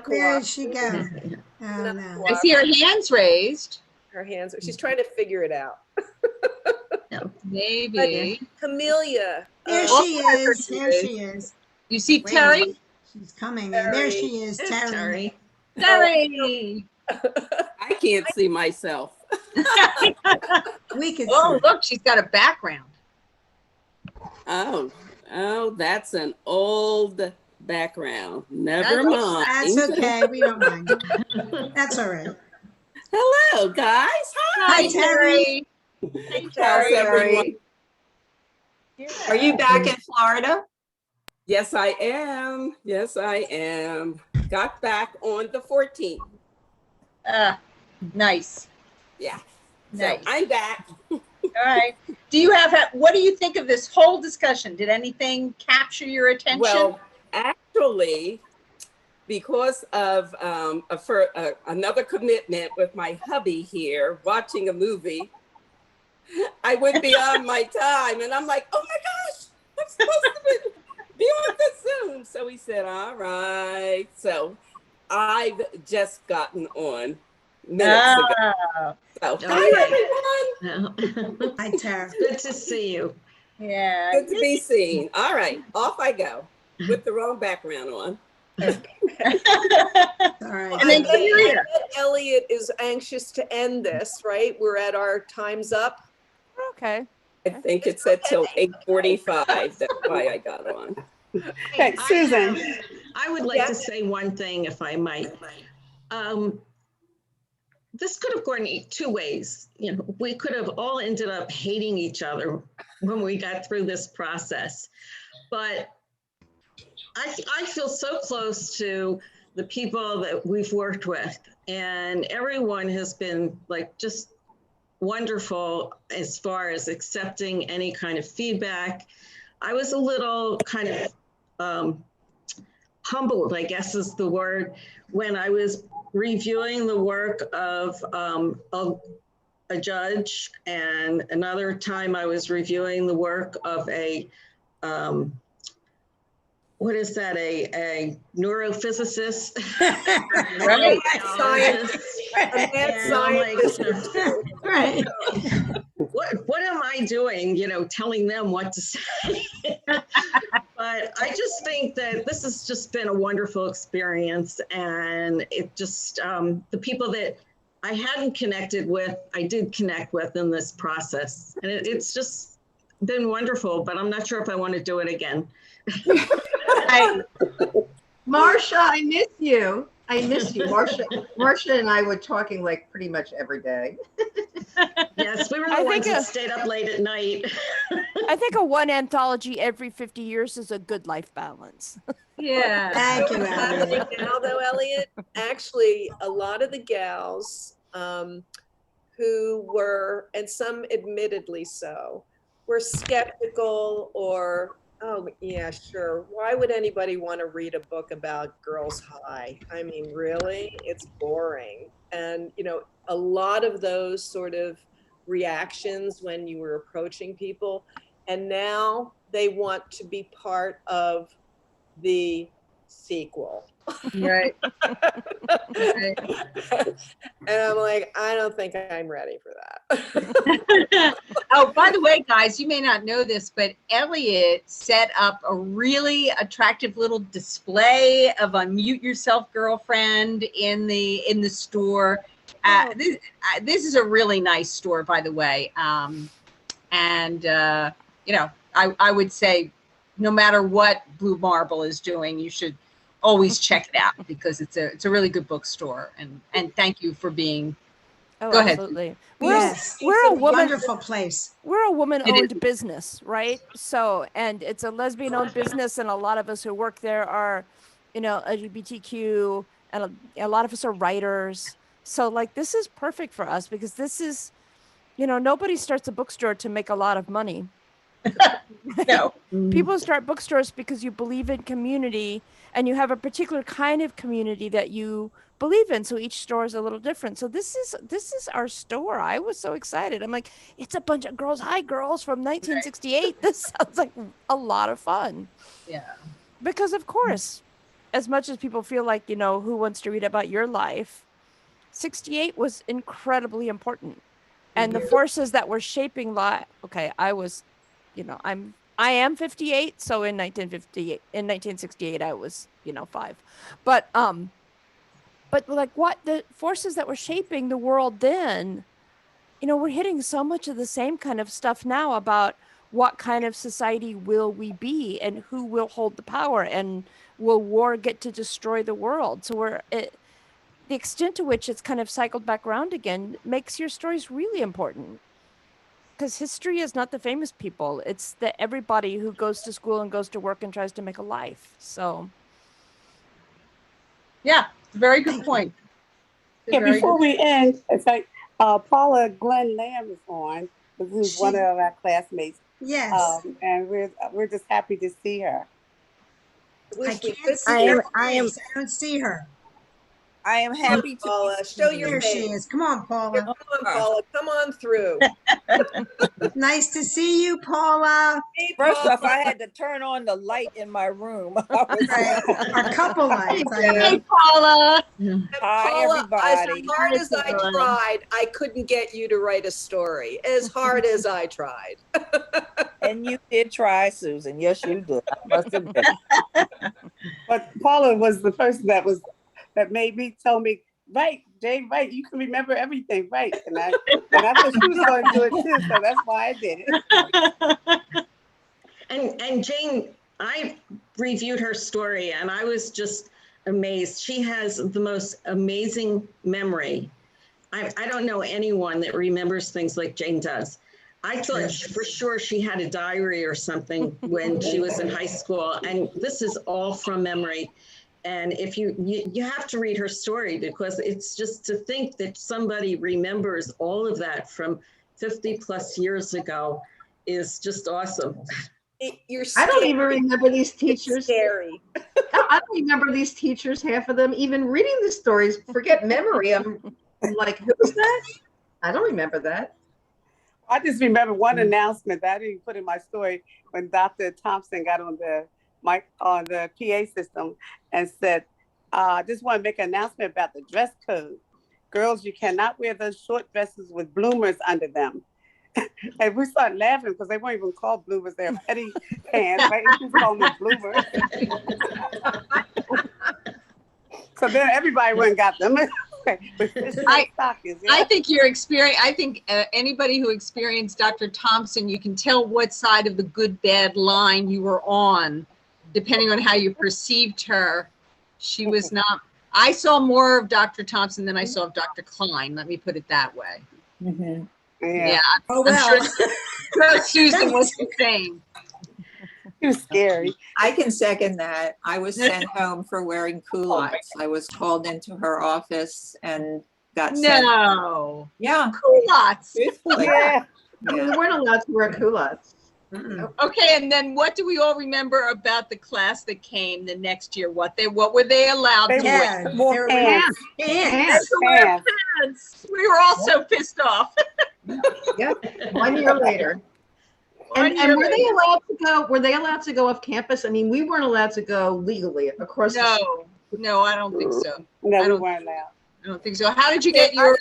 Where did she cooperating. go? Oh, no. I see her hands raised. Her hands, she's trying to figure it out. Maybe. Camellia. There Oh, she I heard is. she There is. she is. You see Wait a Terry? minute. She's coming in. There Terry. she is, Terry. Terry. I can't see myself. We could Oh, see. look, she's got a background. Oh, that's an old background. Never mind. That's okay. We don't mind. That's all right. Hello, guys. Hi. Hi, Terry. Hey, How's Terry. everyone? Are you back in Florida? Yes, I am. Yes, I am. Got back on the 14th. Nice. Yeah. Nice. So I'm back. All right. Do you have, what do you think of this whole discussion? Did anything capture your attention? Well, actually, because of another commitment with my hubby here, watching a movie, I went beyond my time. And I'm like, oh my gosh, I'm supposed to be on this Zoom. So he said, all right. So I've just gotten on minutes ago. So hi, everyone. Hi, Tara. Good to see you. Yeah. Good to be seen. All right, off I go with the wrong background on. All right. And then I bet Elliot is anxious to end this, right? We're at our time's up. Okay. I think it's at till 8:45. That's why I got on. Okay, Susan. I would like to say one thing, if I might. This could have gone two ways. You know, we could have all ended up hating each other when we got through this process. But I feel so close to the people that we've worked with, and everyone has been like just wonderful as far as accepting any kind of feedback. I was a little kind of humbled, I guess is the word, when I was reviewing the work of a judge, and another time I was reviewing the work of a what is that? A neurophysicist, Right. Scientist. Right. What am I doing? You know, telling them what to say. But I just think that this has just been a wonderful experience, and it just the people that I hadn't connected with, I did connect with in this process, and it's just been wonderful. But I'm not sure if I want to do it again. Marsha, I miss you. I miss you. Marsha and I were talking like pretty much every day. Yes, we were the ones that stayed up late at night. I think a one anthology every 50 years is a good life balance. Yeah. Thank you, Elliot. Now, though, Elliot, actually, a lot of the gals who were, and some admittedly so, were skeptical or, oh, yeah, sure. Why would anybody want to read a book about girls' high? I mean, really? It's boring. And, you know, a lot of those sort of reactions when you were approaching people, and now they want to be part of the sequel. Right. Right. And I'm like, I don't think I'm ready for that. Oh, by the way, guys, you may not know this, but Elliot set up a really attractive little display of Unmute Yourself Girlfriend in the store. This is a really nice store, by the way. You know, I would say no matter what Blue Marble is doing, you should always check it out because it's a really good bookstore. And thank you for being. Oh, Go ahead. absolutely. Yes. We're a woman. Wonderful place. We're a woman-owned business, right? So, and it's a lesbian-owned business, and a lot of us who work there are, you know, LGBTQ, and a lot of us are writers. So, like, this is perfect for us because this is, you know, nobody starts a bookstore to make a lot of money. No. People start bookstores because you believe in community and you have a particular kind of community that you believe in. So each store is a little different. So this is our store. I was so excited. I'm like, it's a bunch of girls. Hi, girls from 1968. Right. This sounds like a lot of fun. Yeah. Because of course, as much as people feel like, you know, who wants to read about your life, 68 was incredibly important. And the forces that were shaping life. Okay, I was, you know, I am 58, so in 1968 I was, you know, 5. But like what the forces that were shaping the world then we're hitting so much of the same kind of stuff now about what kind of society will we be and who will hold the power and will war get to destroy the world. So the extent to which it's kind of cycled back around again makes your stories really important. Because history is not the famous people. It's the everybody who goes to school and goes to work and tries to make a life. So Yeah, very good point. Yeah, before we end, it's like Paula Glenn Lamb is on, who's one of our classmates. Yes. And we're just happy to see her. I can't see her face. I don't see her. I am happy to Paula, show your There face. she is. Come on, Paula. Come on, Paula. Come on through. Nice to see you, Paula. Hey, First off, Paula. I had to turn on the light in my room. Right. A couple lights. I know. Hey, Paula. Hi, Paula, as everybody. hard as I tried, I couldn't get you to write a story. As hard as I tried. And you did try, Susan. Yes, you did. I must admit. But Paula was the person that made me tell me, right, Jane, right, you can remember everything, right? And I thought she was going to do it too, so that's why I did it. And Jane, I reviewed her story and I was just amazed. She has the most amazing memory. I don't know anyone that remembers things like Jane does. I thought for sure she had a diary or something when she was in high school, and this is all from memory. And if you have to read her story, because it's just to think that somebody remembers all of that from 50 plus years ago is just awesome. You're I don't scary. even remember these It's teachers. scary. I don't remember these teachers, half of them, even reading the stories. Forget memory. I'm like, who was that? I don't remember that. I just remember one announcement that I didn't put in my story when Dr. Thompson got on the PA system and said, I just want to make an announcement about the dress code. Girls, you cannot wear those short dresses with bloomers under them. And we started laughing because they weren't even called bloomers. They're petty pants, right? He was calling them bloomers. So then everybody went and got them. I think your experience, I think anybody who experienced Dr. Thompson, you can tell what side of the good, bad line you were on, depending on how you perceived her. She was not, I saw more of Dr. Thompson than I saw of Dr. Klein. Let me put it that way. Mm-hmm. Yeah. Oh, well. I'm sure Susan was the same. It was scary. I can second that. I was sent home for wearing culottes. I was called into her office and got sent. No. Yeah. Culottes. Truthfully. Yeah. We weren't allowed to wear culottes. Okay, and then what do we all remember about the class that came the next year? What were they allowed to Yeah, wear? they were Pants. pants. To wear pants. We were all so pissed off. Yeah. 1 year later. And were they allowed to go? Were they allowed to go off campus? I mean, we weren't allowed to go legally across. No, I don't think so. No, we weren't allowed. I don't think so. How did you get your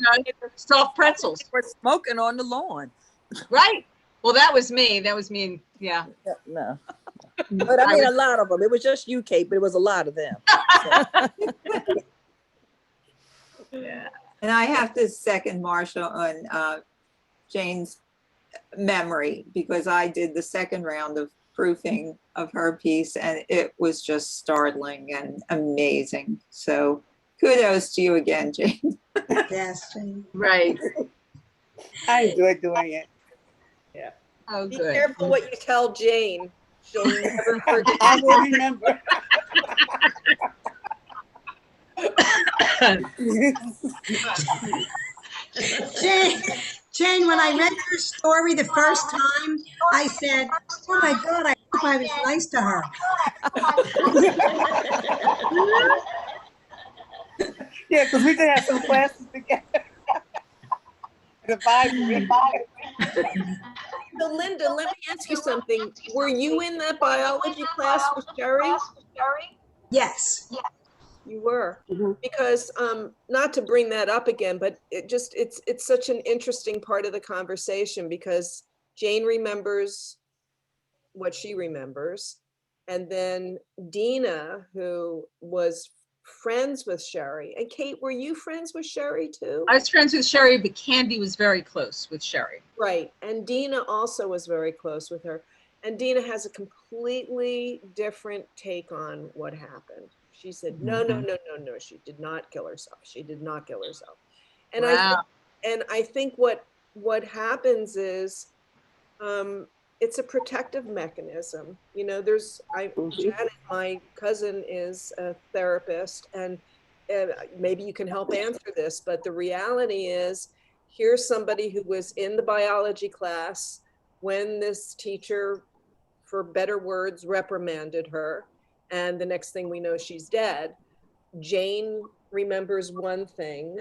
soft pretzels? We're smoking on the lawn. Right. Well, that was me. That was me. Yeah. No. But I mean, a lot of them. It was just you, Kate, but it was a lot of them. Yeah. And I have to second Marsha on Jane's memory, because I did the second round of proofing of her piece and it was just startling and amazing. So kudos to you again, Jane. Yes, Jane. Right. I enjoyed doing it. Yeah. Oh, Be good. careful what you tell Jane. She'll never forget. I will remember. Jane, when I read your story the first time, I said, oh my God, I hope I was nice to her. Yeah, because we did have some classes together. Advisory. So Linda, let me ask you something. Were you in that biology class with Sherry? Yes. You were. Mm-hmm. Because not to bring that up again, but it's such an interesting part of the conversation, because Jane remembers what she remembers, and then Dina, who was friends with Sherry. And Kate, were you friends with Sherry too? I was friends with Sherry, but Candy was very close with Sherry. Right. And Dina also was very close with her. And Dina has a completely different take on what happened. She said, no, no, no, no, no. She did not kill herself. She did not kill herself. And Wow. I think what happens is it's a protective mechanism. You know, Janet, my cousin, is a therapist, and maybe you can help answer this, but the reality is, here's somebody who was in the biology class when this teacher, for better words, reprimanded her, and the next thing we know, she's dead. Jane remembers one thing,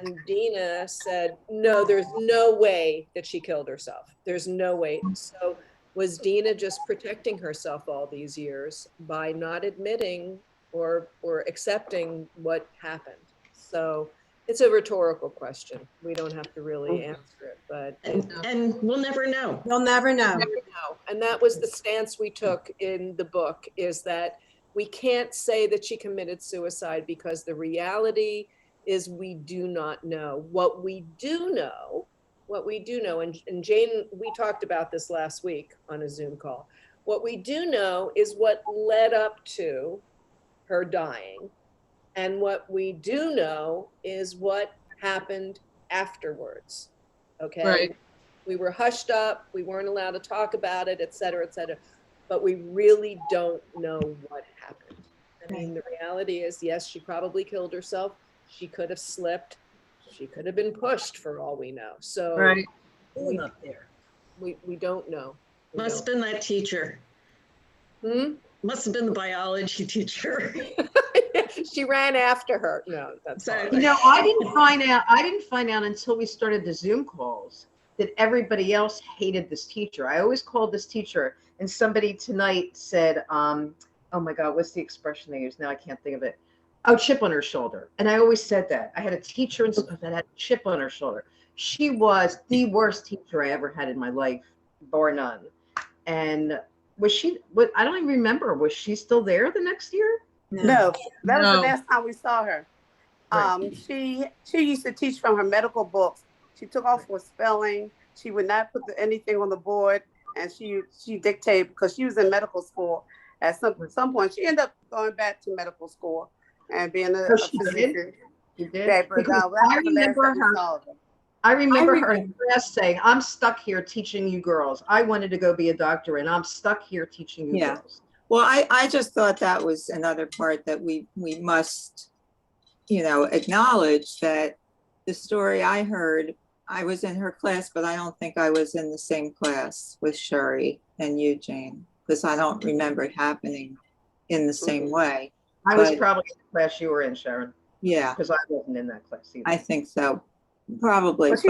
and Dina said, no, there's no way that she killed herself. There's no way. So was Dina just protecting herself all these years by not admitting or accepting what happened? So it's a rhetorical question. We don't have to really answer it, but and we'll never know. You'll never know. never know. And that was the stance we took in the book, is that we can't say that she committed suicide, because the reality is we do not know. What we do know, and Jane, we talked about this last week on a Zoom call. What we do know is what led up to her dying. And what we do know is what happened afterwards. Okay. Right. We were hushed up. We weren't allowed to talk about it, et cetera, but we really don't know what happened. I mean, the reality is, yes, she probably killed herself. She could have slipped. She could have been pushed, for all we know. So Right. we don't know. Must have been that teacher. Must have been the biology teacher. She ran after her. No, that's Exactly. You know, I didn't find out until we started the Zoom calls that everybody else hated this teacher. I always called this teacher, and somebody tonight said, oh my God, what's the expression they use? Now I can't think of it. Oh, chip on her shoulder. And I always said that. I had a teacher that had a chip on her shoulder. She was the worst teacher I ever had in my life, bar none. And I don't even remember, was she still there the next year? No, that was the last time we saw her. She used to teach from her medical books. She took off for spelling. She would not put anything on the board, and she dictated, because she was in medical school. At some point, she ended up going back to medical school and being a physician. She did. Yeah, but I remember her in class saying, "I'm stuck here teaching you girls. I wanted to go be a doctor, and I'm stuck here teaching you girls." Well, I just thought that was another part that we must, acknowledge, that the story I heard, I was in her class, but I don't think I was in the same class with Sherry and you, Jane, because I don't remember it happening in the same way. I was probably in the class you were in, Sharon. Yeah. Because I wasn't in that class either. I think so. Probably. But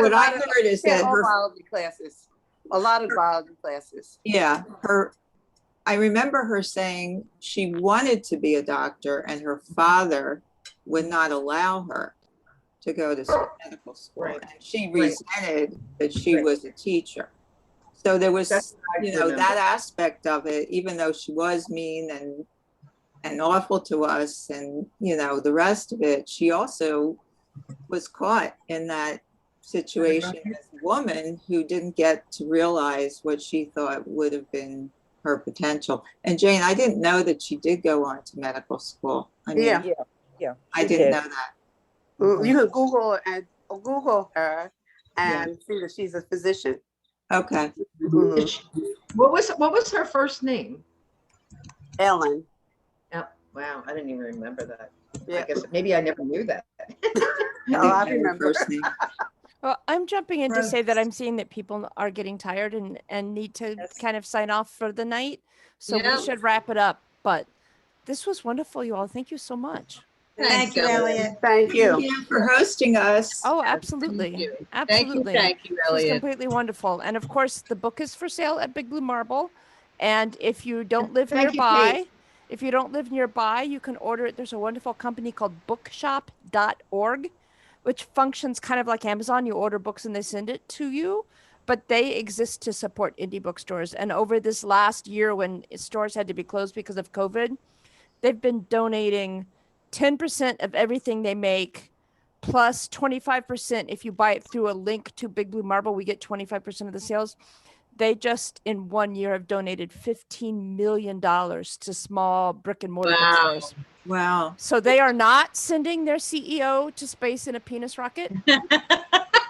what I heard is that her biology classes, a lot of biology classes. Yeah, I remember her saying she wanted to be a doctor, and her father would not allow her to go to medical school. Right. And she resented that she was a teacher. So there was, that aspect of it, even though she was mean and awful to us, and, the rest of it, she also was caught in that situation as a woman who didn't get to realize what she thought would have been her potential. And Jane, I didn't know that she did go on to medical school. I mean, yeah. I didn't know that. You can Google her and see that she's a physician. Okay. What was her first name? Ellen. Oh, wow, I didn't even remember that. Yeah. I guess maybe I never knew that. I remember. Well, I'm jumping in to say that I'm seeing that people are getting tired and need to kind of sign off for the night. So we should wrap it up. But this was wonderful, you all. Thank you so much. Thank you, Elliot. Thank you. Thank you for hosting us. Oh, absolutely. Absolutely. Thank you, It was Elliot. completely wonderful. And of course, the book is for sale at Big Blue Marble. And if you don't live nearby, you can order it. There's a wonderful company called bookshop.org, which functions kind of like Amazon. You order books and they send it to you, but they exist to support indie bookstores. And over this last year, when stores had to be closed because of COVID, they've been donating 10% of everything they make, plus 25% if you buy it through a link to Big Blue Marble, we get 25% of the sales. They just in 1 year have donated $15 million to small brick and mortar bookstores. Wow. So they are not sending their CEO to space in a penis rocket.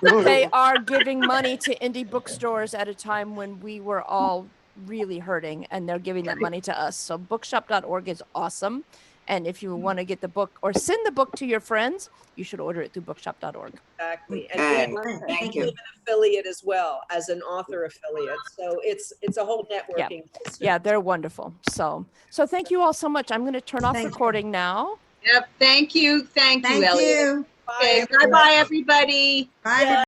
They are giving money to indie bookstores at a time when we were all really hurting, and they're giving that money to us. So bookshop.org is awesome. And if you want to get the book or send the book to your friends, you should order it through bookshop.org. Exactly. Okay. And we Thank became you. an affiliate as well as an author affiliate. So it's a whole networking system. Yeah, they're wonderful. So thank you all so much. I'm going to turn off Thank you. recording now. Yep. Thank you. Thank you, Thank Elliot. you. Okay. Bye-bye, everybody. Bye.